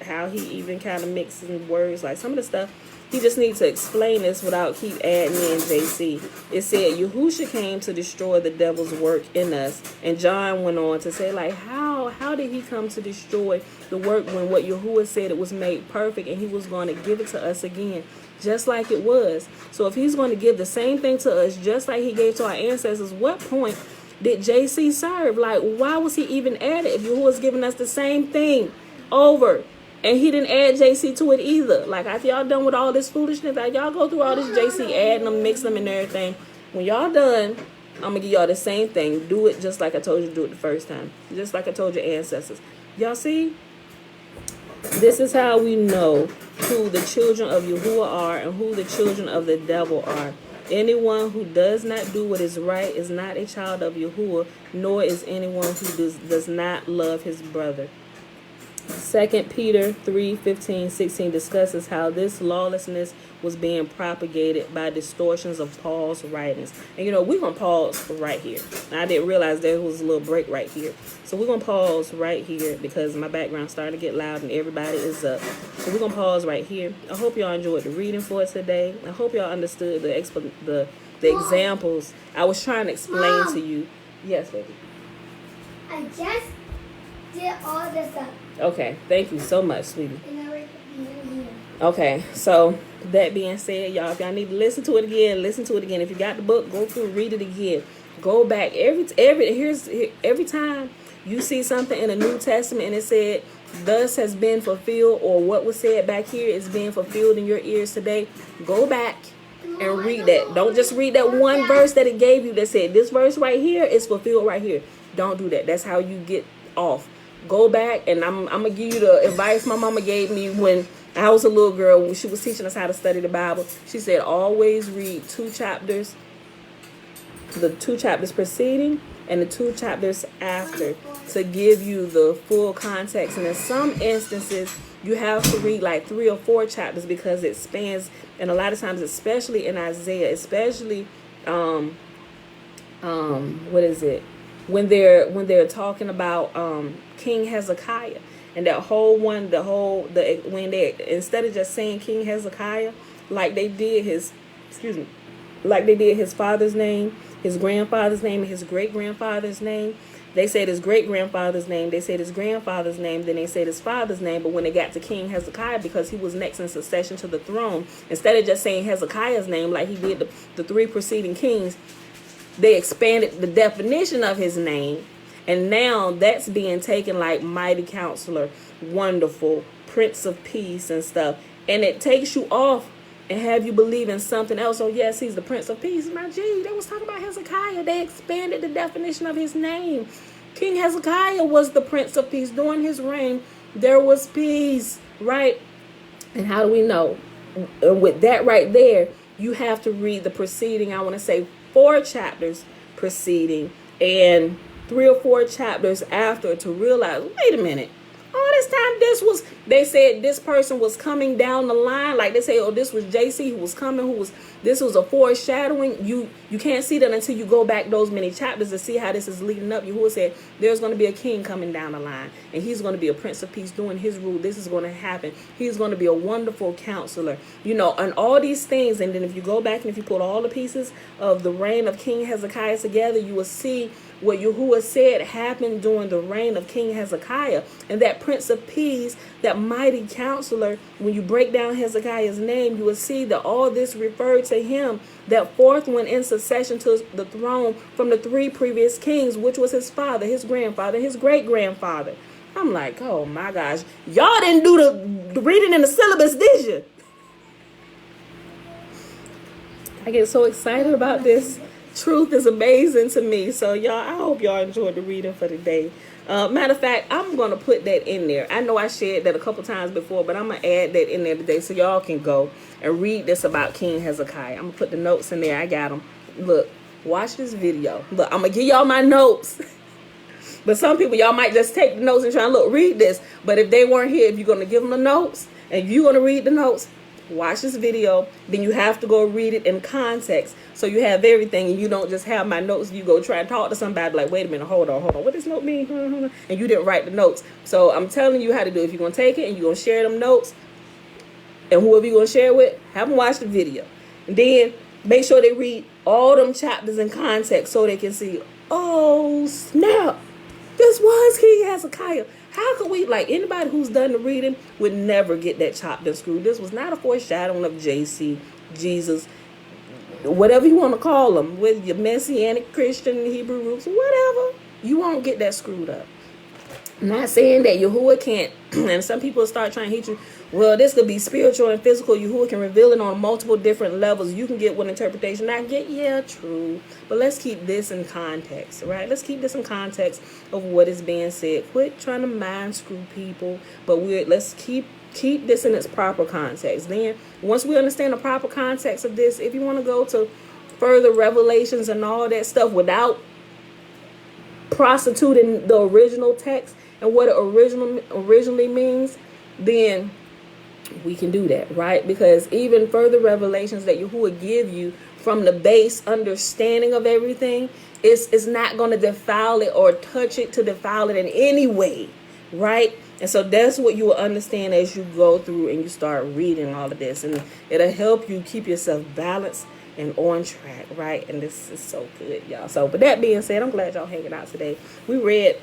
A: How he even kind of mixing words. Like some of the stuff, he just needs to explain this without keep adding in JC. It said, Yahushua came to destroy the devil's work in us. And John went on to say, like, how did he come to destroy the work when what Yahuwah said it was made perfect and he was going to give it to us again, just like it was. So if he's going to give the same thing to us, just like he gave to our ancestors, what point did JC serve? Like, why was he even added if Yahuwah's giving us the same thing over? And he didn't add JC to it either. Like, after y'all done with all this foolishness, like, y'all go through all this JC, adding them, mixing them and everything. When y'all done, I'm going to give y'all the same thing. Do it just like I told you to do it the first time. Just like I told your ancestors. Y'all see? This is how we know who the children of Yahuwah are and who the children of the devil are. Anyone who does not do what is right is not a child of Yahuwah, nor is anyone who does not love his brother. 2 Peter 3:15-16 discusses how this lawlessness was being propagated by distortions of Paul's writings. And we're going to pause right here. I didn't realize there was a little break right here. So we're going to pause right here because my background's starting to get loud and everybody is up. So we're going to pause right here. I hope y'all enjoyed the reading for today. I hope y'all understood the examples I was trying to explain to you. Yes, baby.
B: I just did all this up.
A: Okay, thank you so much, sweetie.
B: And I read here.
A: Okay, so that being said, y'all, if y'all need to listen to it again, listen to it again. If you got the book, go through, read it again. Go back every time you see something in the New Testament and it said, "Thus has been fulfilled," or what was said back here is being fulfilled in your ears today. Go back and read that. Don't just read that one verse that it gave you that said this verse right here is fulfilled right here. Don't do that. That's how you get off. Go back, and I'm going to give you the advice my mama gave me when I was a little girl, when she was teaching us how to study the Bible. She said, always read 2 chapters, the 2 chapters preceding and the 2 chapters after, to give you the full context. And in some instances, you have to read like 3 or 4 chapters because it spans, and a lot of times, especially in Isaiah, especially, what is it? When they're talking about King Hezekiah and that whole one, when they, instead of just saying King Hezekiah, like they did his father's name, his grandfather's name, and his great grandfather's name, They said his great-grandfather's name, they said his grandfather's name, then they said his father's name. But when they got to King Hezekiah, because he was next in succession to the throne, instead of just saying Hezekiah's name like he did the three preceding kings, they expanded the definition of his name. And now that's being taken like Mighty Counselor, Wonderful, Prince of Peace and stuff. And it takes you off and have you believe in something else. Oh, yes, he's the Prince of Peace. My G, they was talking about Hezekiah. They expanded the definition of his name. King Hezekiah was the Prince of Peace. During his reign, there was peace, right? And how do we know? And with that right there, you have to read the preceding, I want to say 4 chapters preceding and 3 or 4 chapters after to realize, wait a minute. All this time, they said this person was coming down the line. Like they say, oh, this was JC who was coming, this was a foreshadowing. You can't see that until you go back those many chapters to see how this is leading up. Yahuwah said there's going to be a king coming down the line, and he's going to be a Prince of Peace doing his rule. This is going to happen. He's going to be a wonderful counselor, and all these things. And then if you go back and if you put all the pieces of the reign of King Hezekiah together, you will see what Yahuwah said happened during the reign of King Hezekiah. And that Prince of Peace, that mighty counselor, when you break down Hezekiah's name, you will see that all this referred to him, that fourth one in succession to the throne from the 3 previous kings, which was his father, his grandfather, his great-grandfather. I'm like, oh my gosh, y'all didn't do the reading in the syllabus, did you? I get so excited about this. Truth is amazing to me. So y'all, I hope y'all enjoyed the reading for today. Matter of fact, I'm going to put that in there. I know I shared that a couple times before, but I'm going to add that in there today so y'all can go and read this about King Hezekiah. I'm going to put the notes in there. I got them. Look, watch this video. Look, I'm going to give y'all my notes. But some people, y'all might just take the notes and try and read this. But if they weren't here, if you're going to give them the notes and you're going to read the notes, watch this video, then you have to go read it in context. So you have everything and you don't just have my notes. You go try and talk to somebody like, wait a minute, hold on. What does note mean? And you didn't write the notes. So I'm telling you how to do it. If you're going to take it and you're going to share them notes, and whoever you're going to share with, have them watch the video. And then make sure they read all them chapters in context so they can see, oh, snap. This was King Hezekiah. How could we, like anybody who's done the reading would never get that chopped and screwed. This was not a foreshadowing of JC, Jesus, whatever you want to call them, with your Messianic Christian Hebrew roots, whatever. You won't get that screwed up. I'm not saying that Yahuwah can't, and some people start trying to hit you, well, this could be spiritual and physical. Yahuwah can reveal it on multiple different levels. You can get one interpretation. I get, yeah, true. But let's keep this in context, right? Let's keep this in context of what is being said. Quit trying to mind screw people, but let's keep this in its proper context. Then, once we understand the proper context of this, if you want to go to further revelations and all that stuff without prostituting the original text and what it originally means, then we can do that, right? Because even further revelations that Yahuwah give you from the base understanding of everything, it's not going to defile it or touch it to defile it in any way, right? And so that's what you will understand as you go through and you start reading all of this. And it'll help you keep yourself balanced and on track, right? And this is so good, y'all. So with that being said, I'm glad y'all hanging out today. We read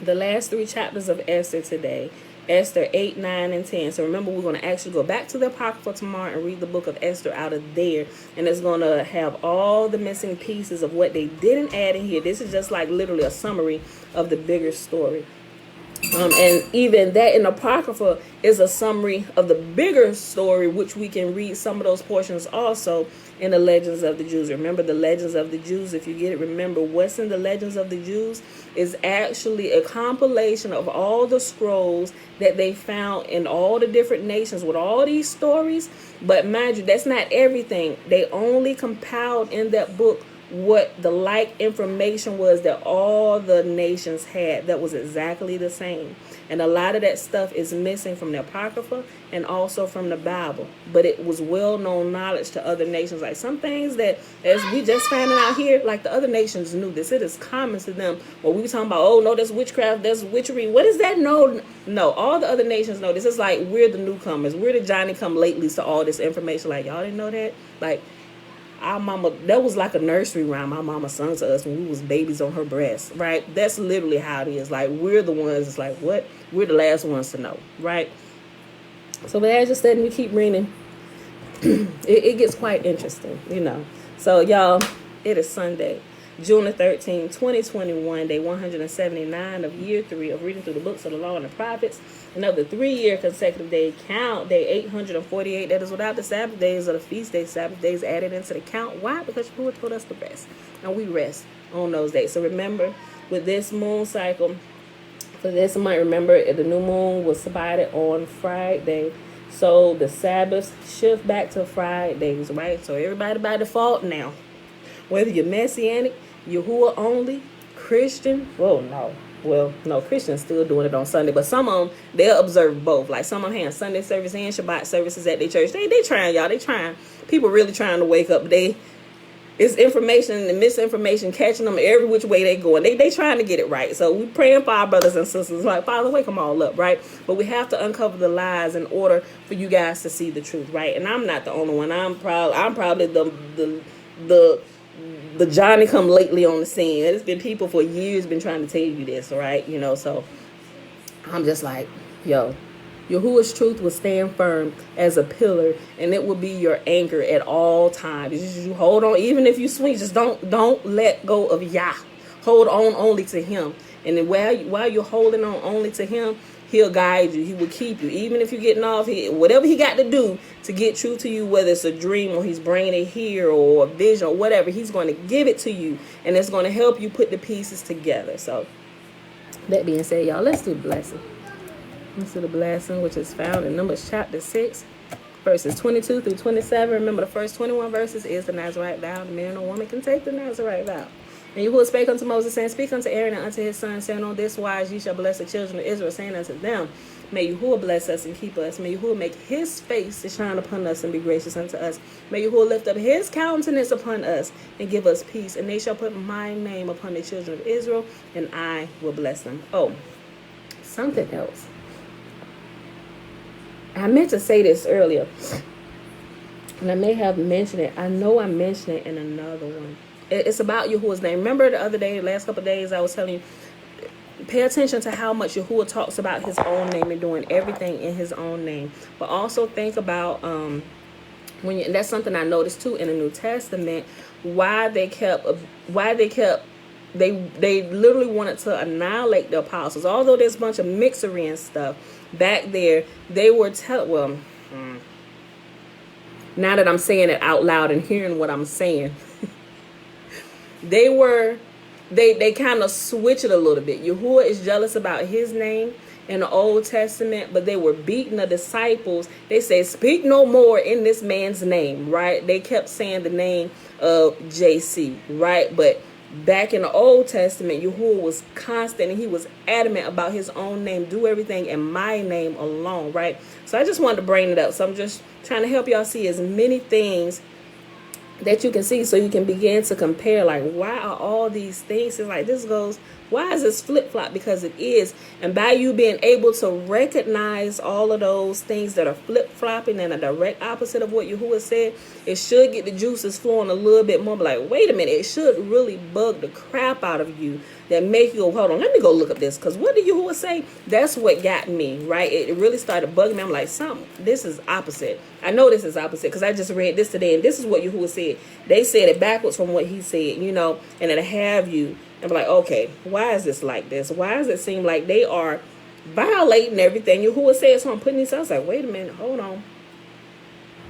A: the last 3 chapters of Esther today. Esther 8, 9, and 10. So remember, we're going to actually go back to the Apocrypha tomorrow and read the book of Esther out of there. And it's going to have all the missing pieces of what they didn't add in here. This is just like literally a summary of the bigger story. And even that in Apocrypha is a summary of the bigger story, which we can read some of those portions also in the Legends of the Jews. Remember the Legends of the Jews, if you get it, remember what's in the Legends of the Jews is actually a compilation of all the scrolls that they found in all the different nations with all these stories. But mind you, that's not everything. They only compiled in that book what the like information was that all the nations had that was exactly the same. And a lot of that stuff is missing from the Apocrypha and also from the Bible. But it was well-known knowledge to other nations. Like some things that, as we just finding out here, like the other nations knew this. It is common to them. When we were talking about, oh, no, that's witchcraft, that's witchery. What is that? No, all the other nations know this. Is like we're the newcomers. We're the Johnny-come-latelys to all this information. Like, y'all didn't know that? Like, our mama, that was like a nursery rhyme my mama sung to us when we was babies on her breast, right? That's literally how it is. Like, we're the ones, it's like, what? We're the last ones to know, right? So, but as you're studying, you keep reading, it gets quite interesting, So, y'all, it is Sunday, June the 13th, 2021, day 179 of year 3 of reading through the books of the law and the prophets. Another 3-year consecutive day count, day 848. That is without the Sabbath days or the feast days, Sabbath days added into the count. Why? Because Yahuwah told us to rest, and we rest on those days. So remember, with this moon cycle, for this month, remember the new moon was spotted on Friday. So the Sabbaths shift back to Fridays, right? So everybody by default now, whether you're Messianic, Yahuwah only, Christian, no, Christians still doing it on Sunday, but some of them, they'll observe both. Like, some of them have Sunday service and Shabbat services at their church. They trying, y'all. They trying. People really trying to wake up. It's information and misinformation catching them every which way they going. They trying to get it right. So we praying for our brothers and sisters. Like, Father, wake them all up, right? But we have to uncover the lies in order for you guys to see the truth, right? And I'm not the only one. I'm probably the Johnny come lately on the scene. There's been people for years been trying to tell you this, right? So I'm just like, Yahuwah's truth will stand firm as a pillar, and it will be your anchor at all times. You hold on, even if you swing, just don't let go of Yah. Hold on only to Him, and then while you're holding on only to Him, He'll guide you. He will keep you, even if you're getting off. Whatever He got to do to get true to you, whether it's a dream or He's bringing it here or a vision or whatever, He's going to give it to you, and it's going to help you put the pieces together. So, that being said, y'all, let's do the blessing. Let's do the blessing, which is found in Numbers chapter 6, verses 22 through 27. Remember, the first 21 verses is the Nazarite vow. The man or woman can take the Nazarite vow. And Yahuwah spake unto Moses, saying, Speak unto Aaron and unto his sons, saying, On this wise ye shall bless the children of Israel, saying unto them, May Yahuwah bless us and keep us. May Yahuwah make His face to shine upon us and be gracious unto us. May Yahuwah lift up His countenance upon us and give us peace. And they shall put my name upon the children of Israel, and I will bless them. Oh, something else. I meant to say this earlier, and I may have mentioned it. I know I mentioned it in another one. It's about Yahuwah's name. Remember the other day, last couple of days, I was telling you, pay attention to how much Yahuwah talks about His own name and doing everything in His own name. But also think about and that's something I noticed too in the New Testament. They literally wanted to annihilate the apostles. Although there's a bunch of mixery and stuff back there, they were now that I'm saying it out loud and hearing what I'm saying, they kind of switch it a little bit. Yahuwah is jealous about His name in the Old Testament, but they were beating the disciples. They said, Speak no more in this man's name, right? They kept saying the name of JC, right? But back in the Old Testament, Yahuwah was constant and He was adamant about His own name. Do everything in my name alone, right? So I just wanted to bring it up. So I'm just trying to help y'all see as many things that you can see, so you can begin to compare, like, why are all these things? It's like, this goes, why is this flip-flop? Because it is. And by you being able to recognize all of those things that are flip-flopping and a direct opposite of what Yahuwah said, it should get the juices flowing a little bit more. But like, wait a minute, it should really bug the crap out of you, that make you go, hold on, let me go look up this, because what did Yahuwah say? That's what got me, right? It really started bugging me. I'm like, this is opposite. I know this is opposite because I just read this today, and this is what Yahuwah said. They said it backwards from what He said, and it'll have you and be like, okay, why is this like this? Why does it seem like they are violating everything Yahuwah said? So I'm putting these out. I was like, wait a minute, hold on.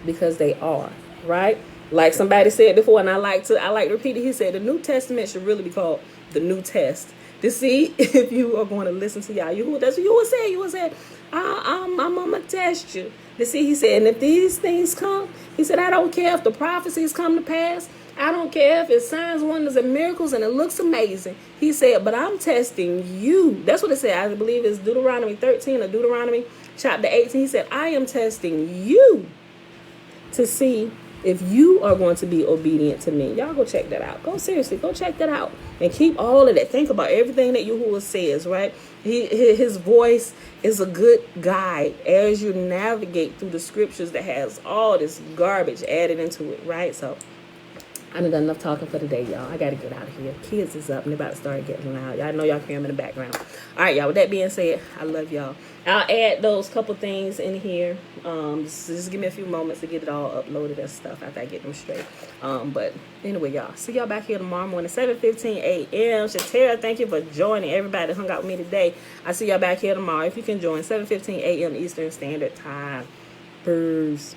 A: Because they are, right? Like somebody said before, and I like to repeat it. He said the New Testament should really be called the New Test, to see if you are going to listen to Yahuwah. That's what Yahuwah said. Yahuwah said, I'm going to test you. To see, He said, and if these things come, He said, I don't care if the prophecies come to pass. I don't care if it's signs, wonders, and miracles, and it looks amazing. He said, but I'm testing you. That's what it said. I believe it's Deuteronomy 13 or Deuteronomy chapter 18. He said, I am testing you to see if you are going to be obedient to me. Y'all go check that out. Go check that out. And keep all of that. Think about everything that Yahuwah says, right? His voice is a good guide as you navigate through the scriptures that has all this garbage added into it, right? So I done enough talking for the day, y'all. I gotta get out of here. Kids is up and they about to start getting loud. Y'all know y'all hear them in the background. All right, y'all. With that being said, I love y'all. I'll add those couple things in here. Just give me a few moments to get it all uploaded and stuff after I get them straight. But anyway, y'all. See y'all back here tomorrow morning, 7:15 a.m. Shatera, thank you for joining. Everybody that hung out with me today. I see y'all back here tomorrow. If you can join, 7:15 a.m. Eastern Standard Time. Peace.